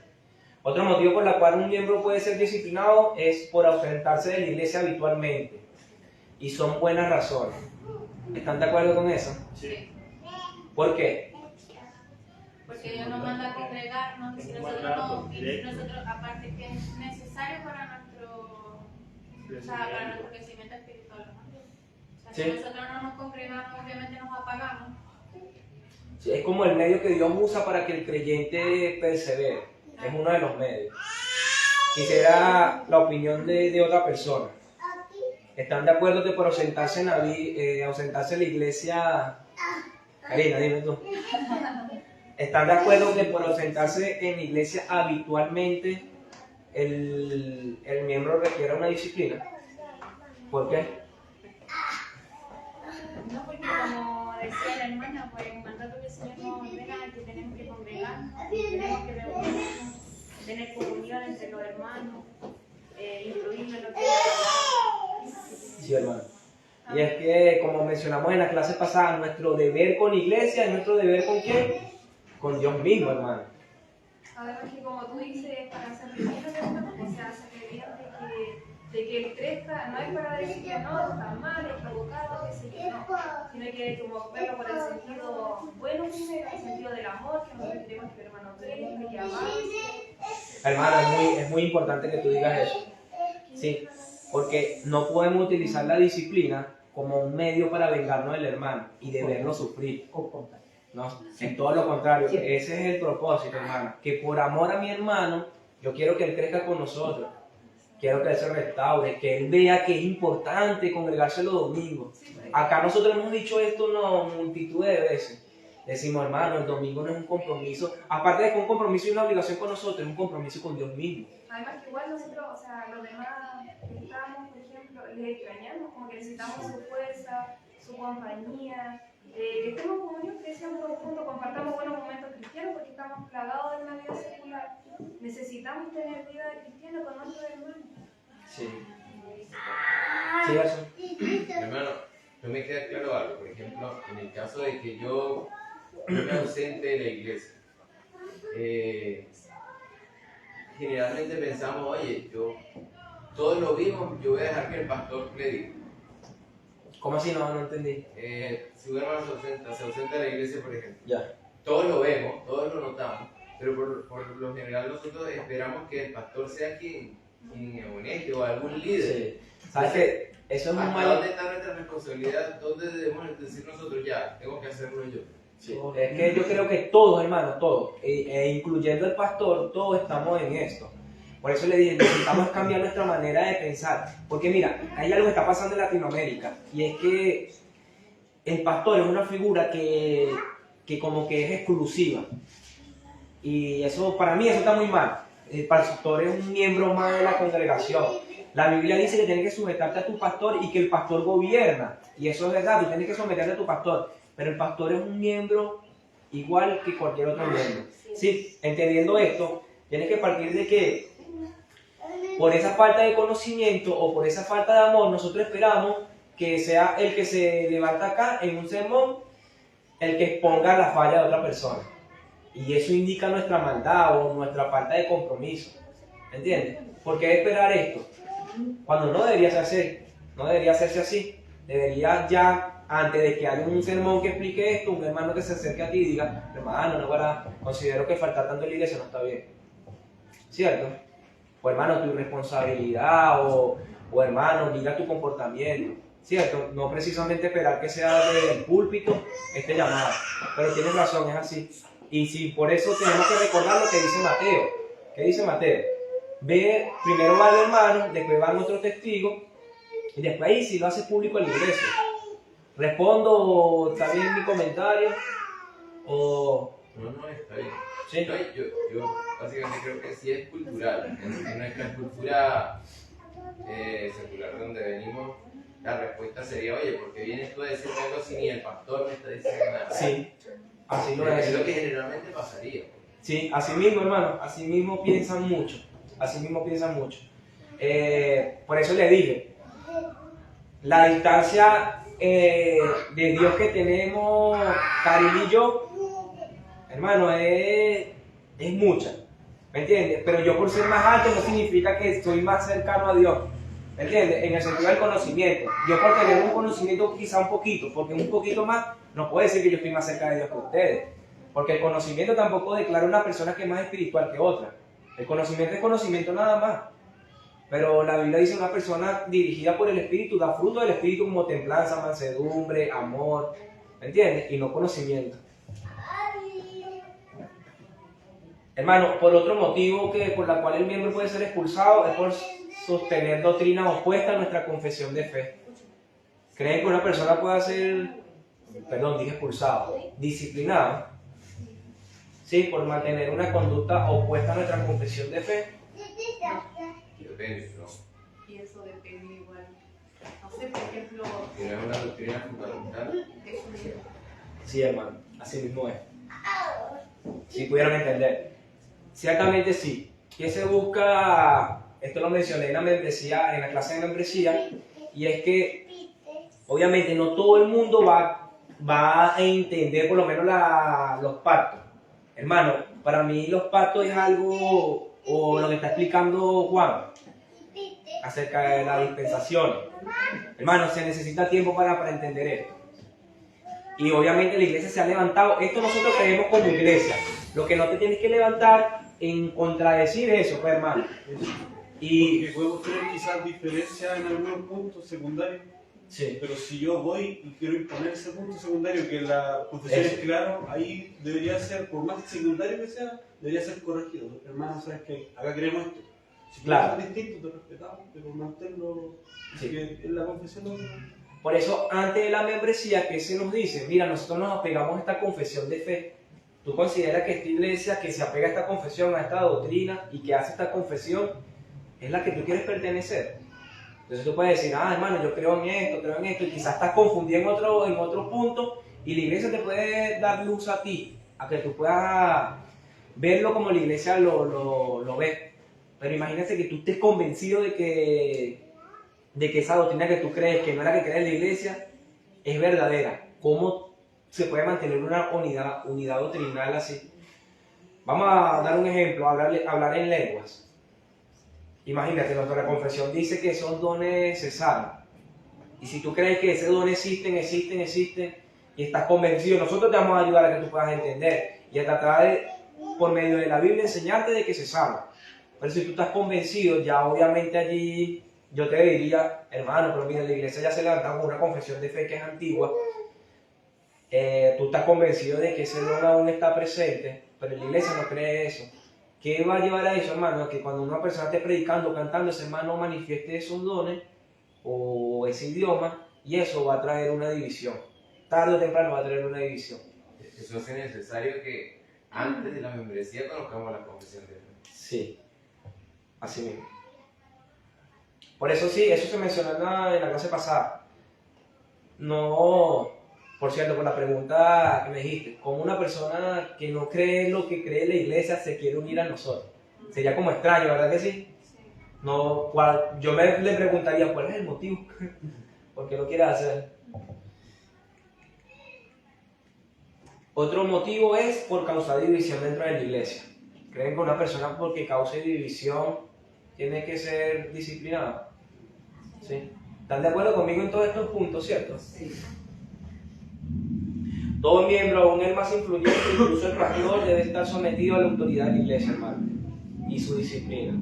A: Otro motivo por el cual un miembro puede ser disciplinado es por ausentarse de la iglesia habitualmente. Y son buenas razones. ¿Están de acuerdo con eso?
B: Sí.
A: ¿Por qué?
F: Porque Dios nos manda a congregarnos y
B: Un
F: nosotros,
B: mandato
F: no, y
B: directo.
F: nosotros, aparte que es necesario para nuestro crecimiento espiritual, ¿no? O sea,
A: Sí.
F: si nosotros no nos congregamos, obviamente nos apagamos.
A: Sí, es como el medio que Dios usa para que el creyente persevere. Es uno de los medios. Quisiera la opinión de otra persona. ¿Están de acuerdo que por ausentarse ausentarse en la iglesia... Karina, dime tú. ¿Están de acuerdo que por ausentarse en la iglesia habitualmente el miembro requiere una disciplina? ¿Por qué?
C: No, porque como decía la hermana, pues un mandato que el Señor nos ordena que tenemos que congregarnos, tenemos que reunirnos, tener comunión entre los hermanos, incluirnos en lo que es la palabra.
A: Sí, hermano. Y es que, como mencionamos en la clase pasada, nuestro deber con iglesia es nuestro deber con quién? Con Dios mismo, hermano.
C: Además que como tú dices, para hacer bien los hermanos, o sea, hacer bien de que él crezca, no es para decir que no, está mal, es provocado, que sé yo, no, sino que como verlo por el sentido bueno primero, el sentido del amor, que nosotros queremos que el hermano crezca, que avance.
A: Hermano, es muy importante que tú digas eso. Sí, porque no podemos utilizar la disciplina como un medio para vengarnos del hermano y de verlo sufrir. No, es todo lo contrario. Ese es el propósito, hermano. Que por amor a mi hermano, yo quiero que él crezca con nosotros. Quiero que él se restaure, que él vea que es importante congregarse los domingos. Acá nosotros hemos dicho esto una multitud de veces. Decimos, hermano, el domingo no es un compromiso. Aparte de que es un compromiso y una obligación con nosotros, es un compromiso con Dios mismo.
C: Además que igual nosotros, o sea, los demás que estamos, por ejemplo, les extrañamos, como que necesitamos su fuerza, su compañía, que estemos en comunión, que seamos todos juntos, compartamos buenos momentos cristianos porque estamos plagados de una vida secular. Necesitamos tener vida cristiana con nuestros hermanos.
A: Sí. Sí, eso.
D: Hermano, no me queda claro algo. Por ejemplo, en el caso de que yo me ausente de la iglesia, generalmente pensamos, oye, todos lo vimos, yo voy a dejar que el pastor predique.
A: ¿Cómo así? No entendí.
D: Si un hermano se ausenta de la iglesia, por ejemplo,
A: Ya.
D: todos lo vemos, todos lo notamos, pero por lo general nosotros esperamos que el pastor sea quien honeste o algún líder.
A: Sí. ¿Sabes qué? Eso es un
D: ¿Hasta
A: mal...
D: dónde está nuestra responsabilidad? ¿Dónde debemos decir nosotros ya, tengo que hacerlo yo?
A: Sí. Es que yo creo que todos, hermanos, todos, incluyendo el pastor, todos estamos en esto. Por eso le dije, necesitamos cambiar nuestra manera de pensar. Porque mira, hay algo que está pasando en Latinoamérica, y es que el pastor es una figura que como que es exclusiva. Y eso, para mí, eso está muy mal. El pastor es un miembro más de la congregación. La Biblia dice que tienes que sujetarte a tu pastor y que el pastor gobierna. Y eso es verdad, tú tienes que someterte a tu pastor. Pero el pastor es un miembro igual que cualquier otro miembro. Sí, entendiendo esto, tienes que partir de que por esa falta de conocimiento o por esa falta de amor, nosotros esperamos que sea el que se levanta acá en un sermón el que exponga la falla de otra persona. Y eso indica nuestra maldad o nuestra falta de compromiso. ¿Entiendes? ¿Por qué esperar esto? Cuando no debería hacerse así. Debería ya, antes de que haya un sermón que explique esto, un hermano que se acerque a ti y diga, hermano, considero que faltar tanto en la iglesia no está bien. ¿Cierto? O hermano, tu irresponsabilidad, o hermano, mira tu comportamiento. ¿Cierto? No precisamente esperar que sea del púlpito este llamado. Pero tienes razón, es así. Y si por eso tenemos que recordar lo que dice Mateo. ¿Qué dice Mateo? Primero va el hermano, después va nuestro testigo, y después ahí sí lo hace público en la iglesia. ¿Respondo también mi comentario? ¿O...?
D: No, está bien.
A: ¿Sí?
D: No, yo básicamente creo que sí es cultural. En nuestra cultura secular de donde venimos, la respuesta sería, oye, ¿por qué vienes tú a decirme algo si ni el pastor me está diciendo nada?
A: Sí, así lo
D: Es
A: es.
D: lo que generalmente pasaría.
A: Sí, así mismo, hermano, así mismo piensan mucho. Así mismo piensan mucho. Por eso le dije, la distancia de Dios que tenemos, Karim y yo, hermano, es mucha. ¿Me entiendes? Pero yo por ser más alto no significa que estoy más cercano a Dios. ¿Me entiendes? En el sentido del conocimiento. Yo por tener un conocimiento quizá un poquito, porque un poquito más, no puedo decir que yo estoy más cerca de Dios que ustedes. Porque el conocimiento tampoco declara una persona que es más espiritual que otra. El conocimiento es conocimiento nada más. Pero la Biblia dice una persona dirigida por el Espíritu da fruto del Espíritu como templanza, mansedumbre, amor. ¿Me entiendes? Y no conocimiento. Hermano, por otro motivo por la cual el miembro puede ser expulsado es por sostener doctrinas opuestas a nuestra confesión de fe. ¿Creen que una persona pueda ser, dije expulsado, disciplinado? Sí, por mantener una conducta opuesta a nuestra confesión de fe.
D: Depende, ¿no?
F: Y eso depende igual. No sé, por ejemplo,
D: Si no es una doctrina fundamental,
F: eso
A: Sí, hermano, así mismo es. Si pudieran entender. Ciertamente sí. ¿Qué se busca? Esto lo mencioné en la membresía, en la clase de membresía, y es que obviamente no todo el mundo va a entender por lo menos los pactos. Hermano, para mí los pactos es algo, o lo que está explicando Juan, acerca de las dispensaciones. Hermano, se necesita tiempo para entender esto. Y obviamente la iglesia se ha levantado. Esto nosotros creemos como iglesia. Lo que no te tienes que levantar en contradecir eso, pues, hermano. Y
E: Porque podemos tener quizás diferencias en algunos puntos secundarios.
A: sí,
E: Pero si yo voy y quiero imponer ese punto secundario, que la confesión
A: Eso.
E: es claro, ahí debería ser, por más secundario que sea, debería ser corregido. Hermano, ¿sabes qué? Acá queremos esto. Si
A: Claro.
E: tú eres distinto, te respetamos, pero manténlo.
A: Sí.
E: Que en la confesión no.
A: por eso antes de la membresía, ¿qué se nos dice? Mira, nosotros nos apegamos a esta confesión de fe. ¿Tú consideras que esta iglesia que se apega a esta confesión, a esta doctrina y que hace esta confesión es la que tú quieres pertenecer? Entonces tú puedes decir, hermano, yo creo en esto, y quizás estás confundido en otro punto, y la iglesia te puede dar luz a ti, a que tú puedas verlo como la iglesia lo ve. Pero imagínate que tú estés convencido de que esa doctrina que tú crees, que no es la que cree la iglesia, es verdadera. ¿Cómo se puede mantener una unidad doctrinal así? Vamos a dar un ejemplo, hablar en lenguas. Imagínate, nuestra confesión dice que esos dones cesaron. Y si tú crees que esos dones existen, y estás convencido, nosotros te vamos a ayudar a que tú puedas entender y a tratar de, por medio de la Biblia, enseñarte de que cesaron. Pero si tú estás convencido, ya obviamente allí yo te diría, hermano, pero mira, la iglesia ya se levantó con una confesión de fe que es antigua. Tú estás convencido de que ese don aún está presente, pero la iglesia no cree eso. ¿Qué va a llevar a eso, hermano? A que cuando una persona esté predicando, cantando, ese hermano manifieste esos dones o ese idioma, y eso va a traer una división. Tarde o temprano va a traer una división.
D: eso hace necesario que antes de la membresía conozcamos la confesión de fe.
A: Sí, así mismo. Por eso sí, eso se mencionó en la clase pasada. No, por cierto, por la pregunta que me dijiste, ¿cómo una persona que no cree lo que cree la iglesia se quiere unir a nosotros? Sería como extraño, ¿verdad que sí? No, yo le preguntaría, ¿cuál es el motivo? ¿Por qué lo quiere hacer? Otro motivo es por causar división dentro de la iglesia. ¿Creen que una persona porque cause división tiene que ser disciplinada? ¿Sí? ¿Están de acuerdo conmigo en todos estos puntos, cierto?
F: sí.
A: Todo miembro, aún el más influyente, incluso el pastor, debe estar sometido a la autoridad de la iglesia, hermano, y su disciplina.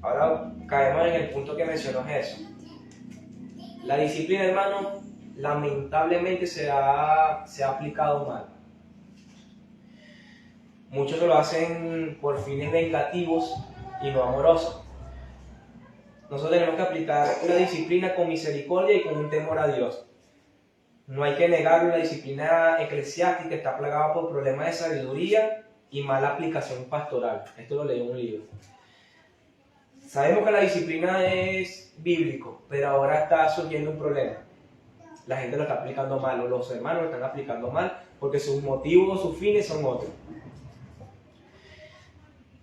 A: Ahora caemos en el punto que mencionó Jesús. La disciplina, hermano, lamentablemente se ha aplicado mal. Muchos lo hacen por fines vengativos y no amorosos. Nosotros tenemos que aplicar una disciplina con misericordia y con un temor a Dios. No hay que negar, la disciplina eclesiástica está plagada por problemas de sabiduría y mala aplicación pastoral. Esto lo leí en un libro. Sabemos que la disciplina es bíblico, pero ahora está surgiendo un problema. La gente lo está aplicando mal, o los hermanos lo están aplicando mal, porque sus motivos o sus fines son otros.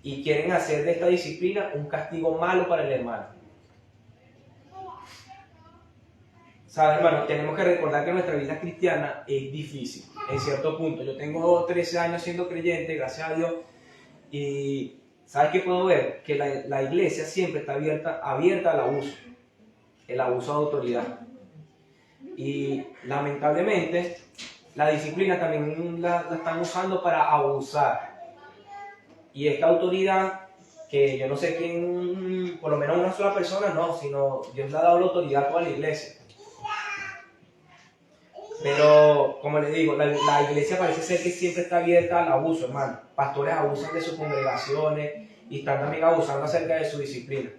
A: Y quieren hacer de esta disciplina un castigo malo para el hermano. ¿Sabes, hermano? Tenemos que recordar que nuestra vida cristiana es difícil, en cierto punto. Yo tengo 13 años siendo creyente, gracias a Dios, Y ¿sabes qué puedo ver? Que la iglesia siempre está abierta al abuso, el abuso de autoridad. Y lamentablemente la disciplina también la están usando para abusar. Y esta autoridad, que yo no sé quién, por lo menos una sola persona no, sino Dios le ha dado la autoridad a toda la iglesia. Pero, como les digo, la iglesia parece ser que siempre está abierta al abuso, hermano. Pastores abusan de sus congregaciones y están también abusando acerca de su disciplina.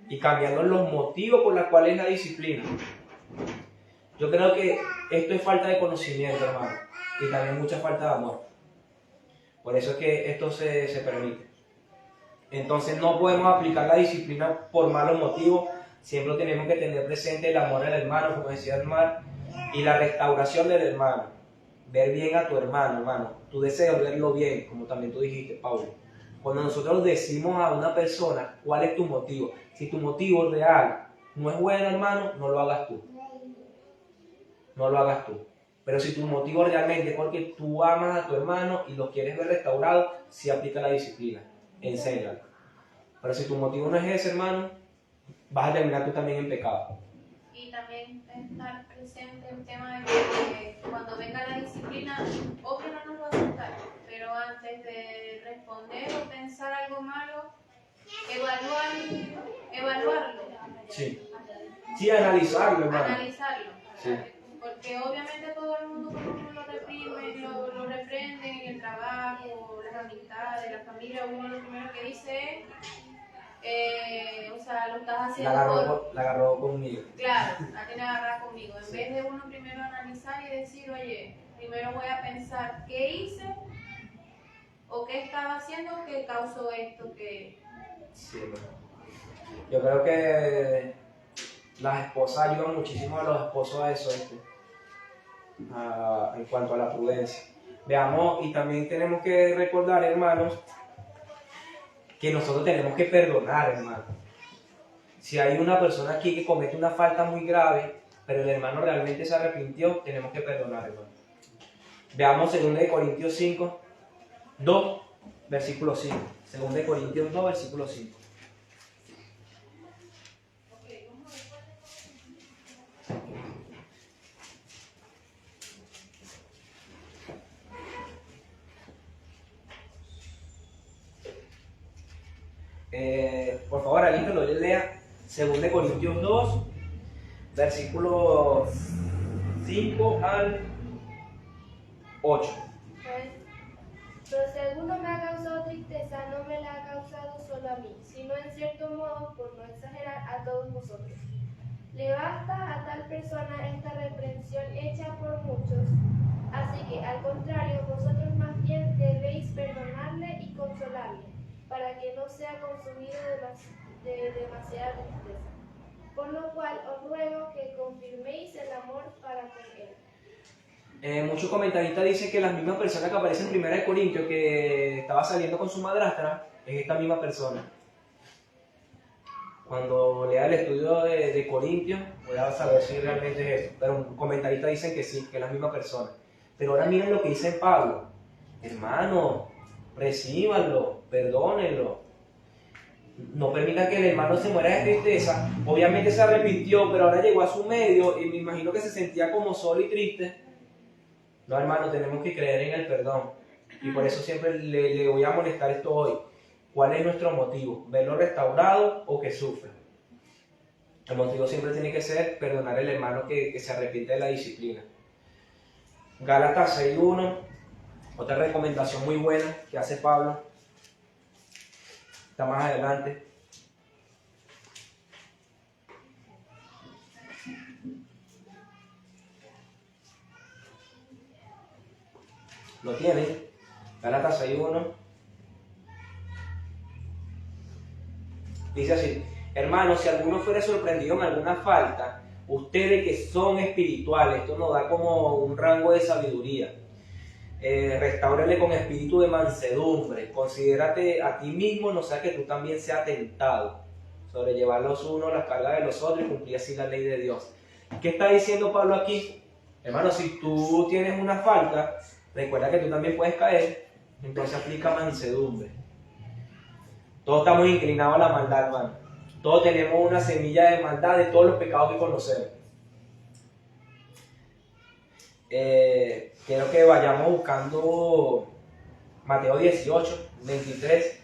A: Y cambiando los motivos por los cuales la disciplina. Yo creo que esto es falta de conocimiento, hermano. Y también mucha falta de amor. Por eso es que esto se permite. Entonces no podemos aplicar la disciplina por malos motivos. Siempre tenemos que tener presente el amor al hermano, como decía Edmar, y la restauración del hermano. Ver bien a tu hermano, hermano. Tu deseo es verlo bien, como también tú dijiste, Pablo. Cuando nosotros decimos a una persona cuál es tu motivo, si tu motivo real no es bueno, hermano, no lo hagas tú. No lo hagas tú. Pero si tu motivo realmente es porque tú amas a tu hermano y lo quieres ver restaurado, sí aplica la disciplina. Enséñalo. Pero si tu motivo no es ese, hermano, vas a terminar tú también en pecado.
F: Y también estar presente el tema de que cuando venga la disciplina, obvio no nos va a gustar, pero antes de responder o pensar algo malo, evaluarlo.
A: Sí. Sí, analizarlo, hermano.
F: Analizarlo.
A: Sí.
F: Porque obviamente todo el mundo cuando uno lo reprime, lo reprende en el trabajo, las amistades, la familia, uno lo primero que dice es, o sea, lo estás haciendo
A: La agarró conmigo.
F: Claro, la tiene agarrada conmigo. En vez de uno primero analizar y decir, oye, primero voy a pensar qué hice o qué estaba haciendo que causó esto que...
A: Sí, hermano. Yo creo que las esposas ayudan muchísimo a los esposos a eso, en cuanto a la prudencia. Veamos, y también tenemos que recordar, hermanos, que nosotros tenemos que perdonar, hermano. Si hay una persona aquí que comete una falta muy grave, pero el hermano realmente se arrepintió, tenemos que perdonar, hermano. Veamos 2 Corintios 5, 2, versículo 5. 2 Corintios 2, versículo 5. Por favor, alguien que lo lea 2 Corintios 2, versículos 5 al 8.
G: Pero si alguno me ha causado tristeza, no me la ha causado solo a mí, sino en cierto modo, por no exagerar, a todos vosotros. Le basta a tal persona esta reprensión hecha por muchos. Así que, al contrario, vosotros más bien debéis perdonarle y consolarle, para que no sea consumido de demasiada tristeza. Por lo cual os ruego que confirméis el amor para con él.
A: Muchos comentaristas dicen que las mismas personas que aparecen en 1 Corintios, que estaba saliendo con su madrastra, es esta misma persona. Cuando lea el estudio de Corintios, voy a saber si realmente es eso. Pero comentaristas dicen que sí, que es la misma persona. Pero ahora miren lo que dice Pablo. Hermano, recíbanlo, perdónenlo. No permita que el hermano se muera de tristeza. Obviamente se arrepintió, pero ahora llegó a su medio y me imagino que se sentía como solo y triste. No, hermano, tenemos que creer en el perdón. Y por eso siempre le voy a molestar esto hoy. ¿Cuál es nuestro motivo? ¿Verlo restaurado o que sufra? El motivo siempre tiene que ser perdonar al hermano que se arrepiente de la disciplina. Gálatas 6:1, otra recomendación muy buena que hace Pablo. Está más adelante. ¿Lo tienen? Gálatas 6:1. Dice así: hermanos, si alguno fuera sorprendido en alguna falta, ustedes que son espirituales, esto nos da como un rango de sabiduría. Restáurale con espíritu de mansedumbre. Considérate a ti mismo, no sea que tú también seas tentado. Sobrellevar los unos las cargas de los otros y cumplir así la ley de Dios. ¿Qué está diciendo Pablo aquí? Hermano, si tú tienes una falta, recuerda que tú también puedes caer. entonces aplica mansedumbre. Todos estamos inclinados a la maldad, hermano. Todos tenemos una semilla de maldad de todos los pecados que conocemos. Quiero que vayamos buscando Mateo 18, 23,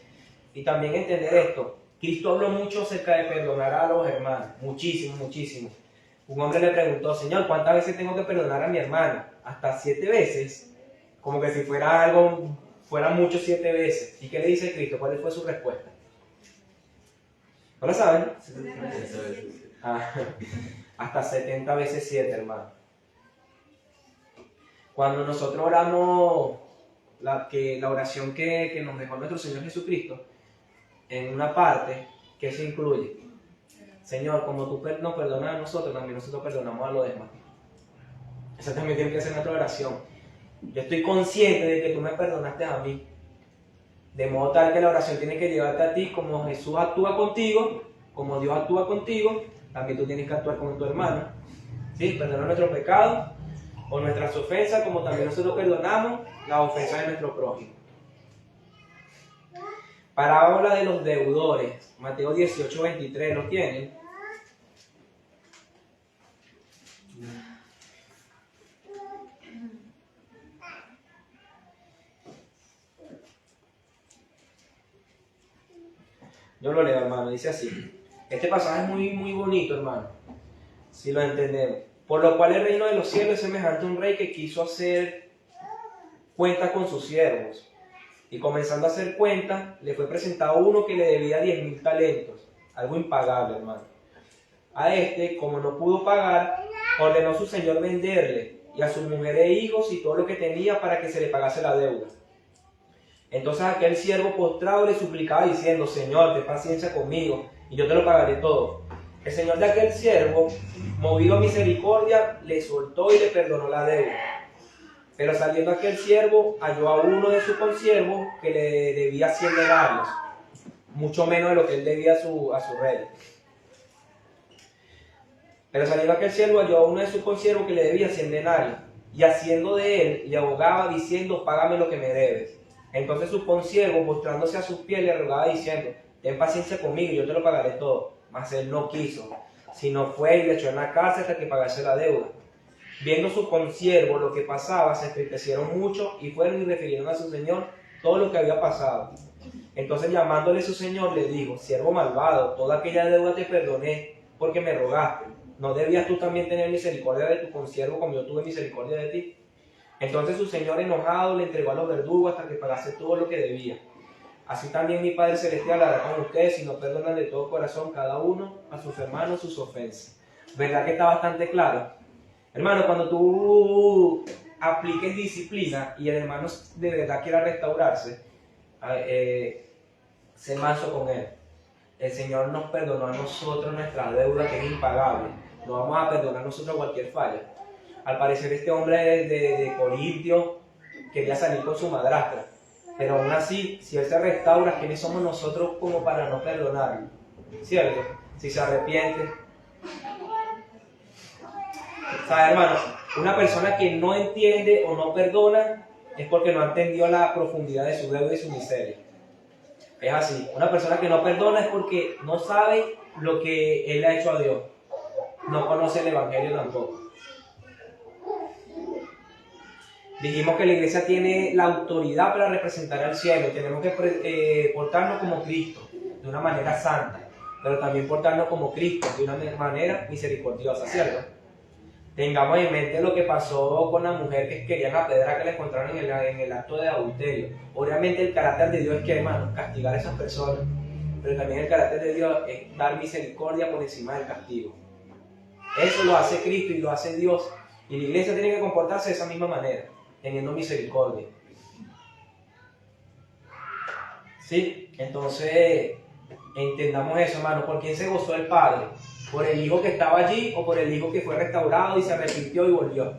A: y también entender esto. Cristo habló mucho acerca de perdonar a los hermanos, muchísimo, muchísimo. Un hombre le preguntó, Señor, ¿cuántas veces tengo que perdonar a mi hermano? ¿Hasta 7 veces? Como que si fuera algo, fueran muchos 7 veces. ¿Y qué le dice Cristo? ¿Cuál fue su respuesta? ¿No lo saben? Hasta 70 veces 7, hermano. Cuando nosotros oramos la oración que nos dejó nuestro Señor Jesucristo, en una parte, ¿qué se incluye? Señor, como tú nos perdonas a nosotros, también nosotros perdonamos a los demás. Esa también tiene que ser nuestra oración. Yo estoy consciente de que tú me perdonaste a mí. De modo tal que la oración tiene que llevarte a ti, como Jesús actúa contigo, como Dios actúa contigo, también tú tienes que actuar con tu hermano. ¿Sí? Perdonar nuestros pecados o nuestras ofensas, como también nosotros perdonamos las ofensas de nuestro prójimo. Parábola de los deudores, Mateo 18, 23, ¿lo tienen? Yo lo leo, hermano, dice así. Este pasaje es muy bonito, hermano, si lo entendemos. Por lo cual el reino de los cielos es semejante a un rey que quiso hacer cuenta con sus siervos. Y comenzando a hacer cuenta, le fue presentado uno que le debía 10,000 talentos, algo impagable, hermano. A este, como no pudo pagar, ordenó su señor venderle, y a su mujer e hijos y todo lo que tenía para que se le pagase la deuda. Entonces aquel siervo postrado le suplicaba diciendo, Señor, ten paciencia conmigo, y yo te lo pagaré todo. El señor de aquel siervo, movido a misericordia, le soltó y le perdonó la deuda. Pero saliendo aquel siervo, halló a uno de sus consiervos que le debía 100 denarios, mucho menos de lo que él debía a su rey. Pero saliendo aquel siervo, halló a uno de sus consiervos que le debía 100 denarios, y haciendo de él, le abogaba diciendo, págame lo que me debes. Entonces su consiervo, postrándose a sus pies, le rogaba diciendo, ten paciencia conmigo y yo te lo pagaré todo. Mas él no quiso, sino fue y le echó en la cárcel hasta que pagase la deuda. Viendo su consiervo lo que pasaba, se entristecieron mucho y fueron y refirieron a su señor todo lo que había pasado. Entonces llamándole su señor le dijo, siervo malvado, toda aquella deuda te perdoné porque me rogaste. ¿No debías tú también tener misericordia de tu consiervo como yo tuve misericordia de ti? Entonces su señor enojado le entregó a los verdugos hasta que pagase todo lo que debía. Así también mi Padre Celestial hará con ustedes si no perdonan de todo corazón cada uno a sus hermanos sus ofensas. ¿Verdad que está bastante claro? Hermano, cuando tú apliques disciplina y el hermano de verdad quiera restaurarse, sé manso con él. El Señor nos perdonó a nosotros nuestra deuda que es impagable. No vamos a perdonar nosotros cualquier falla. Al parecer este hombre de Corintio quería salir con su madrastra. Pero aún así, si él se restaura, ¿quiénes somos nosotros como para no perdonarlo? ¿Cierto? Si se arrepiente. ¿Sabes, hermano? Una persona que no entiende o no perdona es porque no ha entendido la profundidad de su deuda y su miseria. Es así. Una persona que no perdona es porque no sabe lo que él ha hecho a Dios. No conoce el Evangelio tampoco. Dijimos que la iglesia tiene la autoridad para representar al cielo. Tenemos que portarnos como Cristo, de una manera santa, pero también portarnos como Cristo, de una manera misericordiosa, ¿cierto? Tengamos en mente lo que pasó con la mujer que querían apedrear, que la encontraron en el acto de adulterio. Obviamente el carácter de Dios es que, hermano, castigar a esas personas, pero también el carácter de Dios es dar misericordia por encima del castigo. Eso lo hace Cristo y lo hace Dios, y la iglesia tiene que comportarse de esa misma manera, teniendo misericordia. ¿Sí? Entonces, entendamos eso, hermano. ¿Por quién se gozó el Padre? ¿Por el hijo que estaba allí o por el hijo que fue restaurado y se arrepintió y volvió?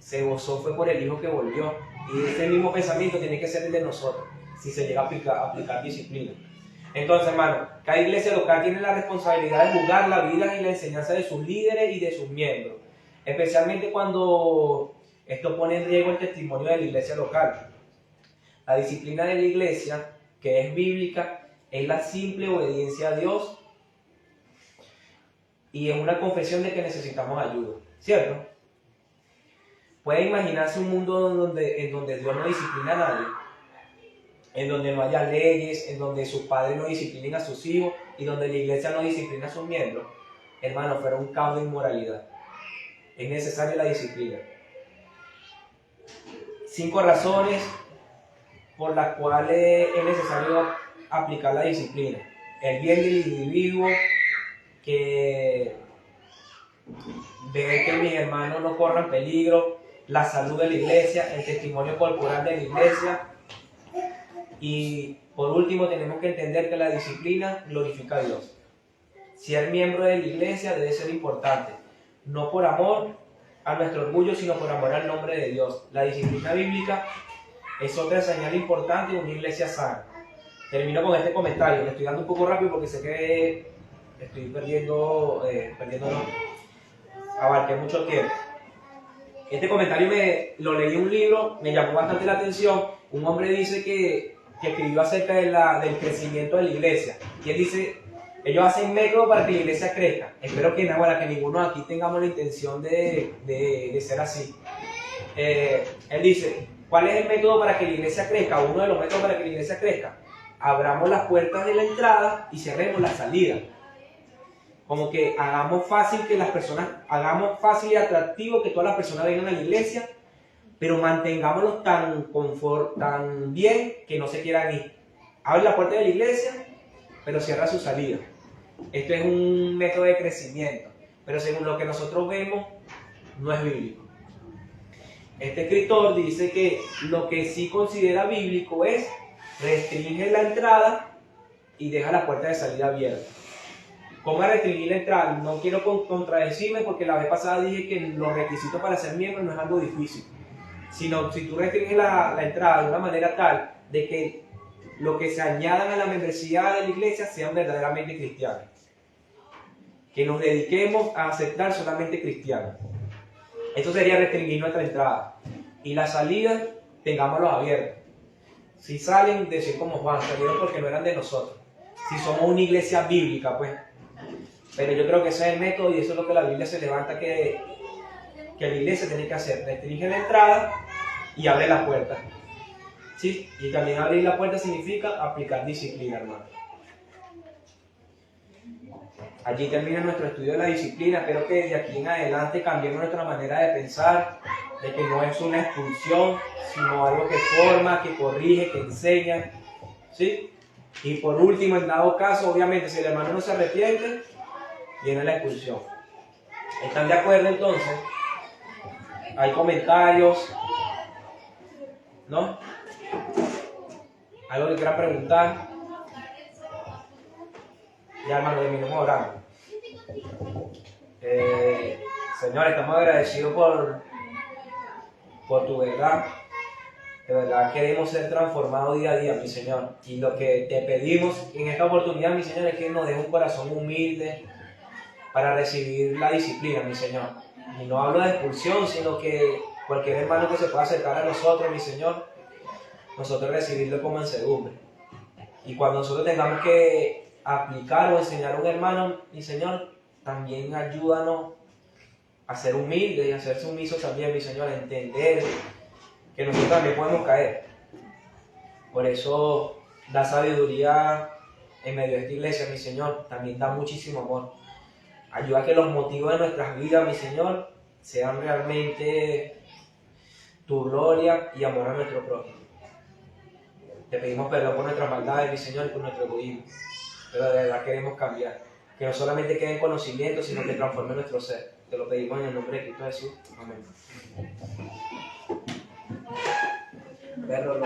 A: Se gozó fue por el hijo que volvió. Y este mismo pensamiento tiene que ser el de nosotros, si se llega a aplicar disciplina. Entonces, hermano, cada iglesia local tiene la responsabilidad de juzgar la vida y la enseñanza de sus líderes y de sus miembros. Especialmente cuando esto pone en riesgo el testimonio de la iglesia local. La disciplina de la iglesia, que es bíblica, es la simple obediencia a Dios y es una confesión de que necesitamos ayuda, ¿cierto? Puede imaginarse un mundo en donde Dios no disciplina a nadie, en donde no haya leyes, en donde sus padres no disciplinen a sus hijos y donde la iglesia no disciplina a sus miembros. Hermano, fuera un caos de inmoralidad. Es necesaria la disciplina. 5 razones por las cuales es necesario aplicar la disciplina. El bien del individuo, que ver que mis hermanos no corran peligro, la salud de la iglesia, el testimonio corporal de la iglesia. Y por último tenemos que entender que la disciplina glorifica a Dios. Ser miembro de la iglesia debe ser importante, no por amor a nuestro orgullo, sino por amor al nombre de Dios. La disciplina bíblica es otra señal importante de una iglesia sana. Termino con este comentario, le estoy dando un poco rápido porque sé que estoy perdiendo abarqué mucho tiempo. Este comentario lo leí en un libro, me llamó bastante la atención. Un hombre dice que escribió acerca del crecimiento de la iglesia. Y él dice, ellos hacen métodos para que la iglesia crezca. Espero que ninguno aquí tengamos la intención de ser así. Él dice, ¿cuál es el método para que la iglesia crezca? Uno de los métodos para que la iglesia crezca. Abramos las puertas de la entrada y cerremos la salida. Como que hagamos fácil y atractivo que todas las personas vengan a la iglesia, pero mantengámoslos tan bien que no se quieran ir. Abre la puerta de la iglesia, pero cierra su salida. Esto es un método de crecimiento, pero según lo que nosotros vemos, no es bíblico. Este escritor dice que lo que sí considera bíblico es restringir la entrada y deja la puerta de salida abierta. ¿Cómo restringir la entrada? No quiero contradecirme porque la vez pasada dije que los requisitos para ser miembro no es algo difícil. Sino si tú restringes la entrada de una manera tal de que lo que se añadan a la membresía de la iglesia sean verdaderamente cristianos. Que nos dediquemos a aceptar solamente cristianos. Esto sería restringir nuestra entrada. Y la salida, tengámoslos abiertos. Si salen, decir como Juan, salieron porque no eran de nosotros. Si somos una iglesia bíblica, pues. Pero yo creo que ese es el método y eso es lo que la Biblia se levanta que la iglesia tiene que hacer. Restringe la entrada y abre la puerta. ¿Sí? Y también abrir la puerta significa aplicar disciplina, hermano. Allí termina nuestro estudio de la disciplina. Espero que de aquí en adelante cambiemos nuestra manera de pensar, de que no es una expulsión, sino algo que forma, que corrige, que enseña. ¿Sí? Y por último, en dado caso, obviamente, si el hermano no se arrepiente, viene la expulsión. ¿Están de acuerdo entonces? ¿Hay comentarios? ¿No? ¿Algo que quieran preguntar? Ya, hermano, terminemos orando. Señor, estamos agradecidos por tu verdad. De verdad queremos ser transformados día a día, mi Señor. Y lo que te pedimos en esta oportunidad, mi Señor, es que nos dejes un corazón humilde para recibir la disciplina, mi Señor. Y no hablo de expulsión, sino que cualquier hermano que se pueda acercar a nosotros, mi Señor, nosotros recibirlo con mansedumbre. Y cuando nosotros tengamos que aplicar o enseñar a un hermano, mi Señor, también ayúdanos a ser humildes y a ser sumisos también, mi Señor, a entender que nosotros también podemos caer. Por eso da sabiduría en medio de esta iglesia, mi Señor. También da muchísimo amor. Ayuda a que los motivos de nuestras vidas, mi Señor, sean realmente tu gloria y amor a nuestro prójimo. Te pedimos perdón por nuestras maldades, mi Señor, y por nuestro egoísmo. Pero de verdad queremos cambiar. Que no solamente quede en conocimiento, sino que transforme nuestro ser. Te lo pedimos en el nombre de Cristo Jesús. Amén. Verlo,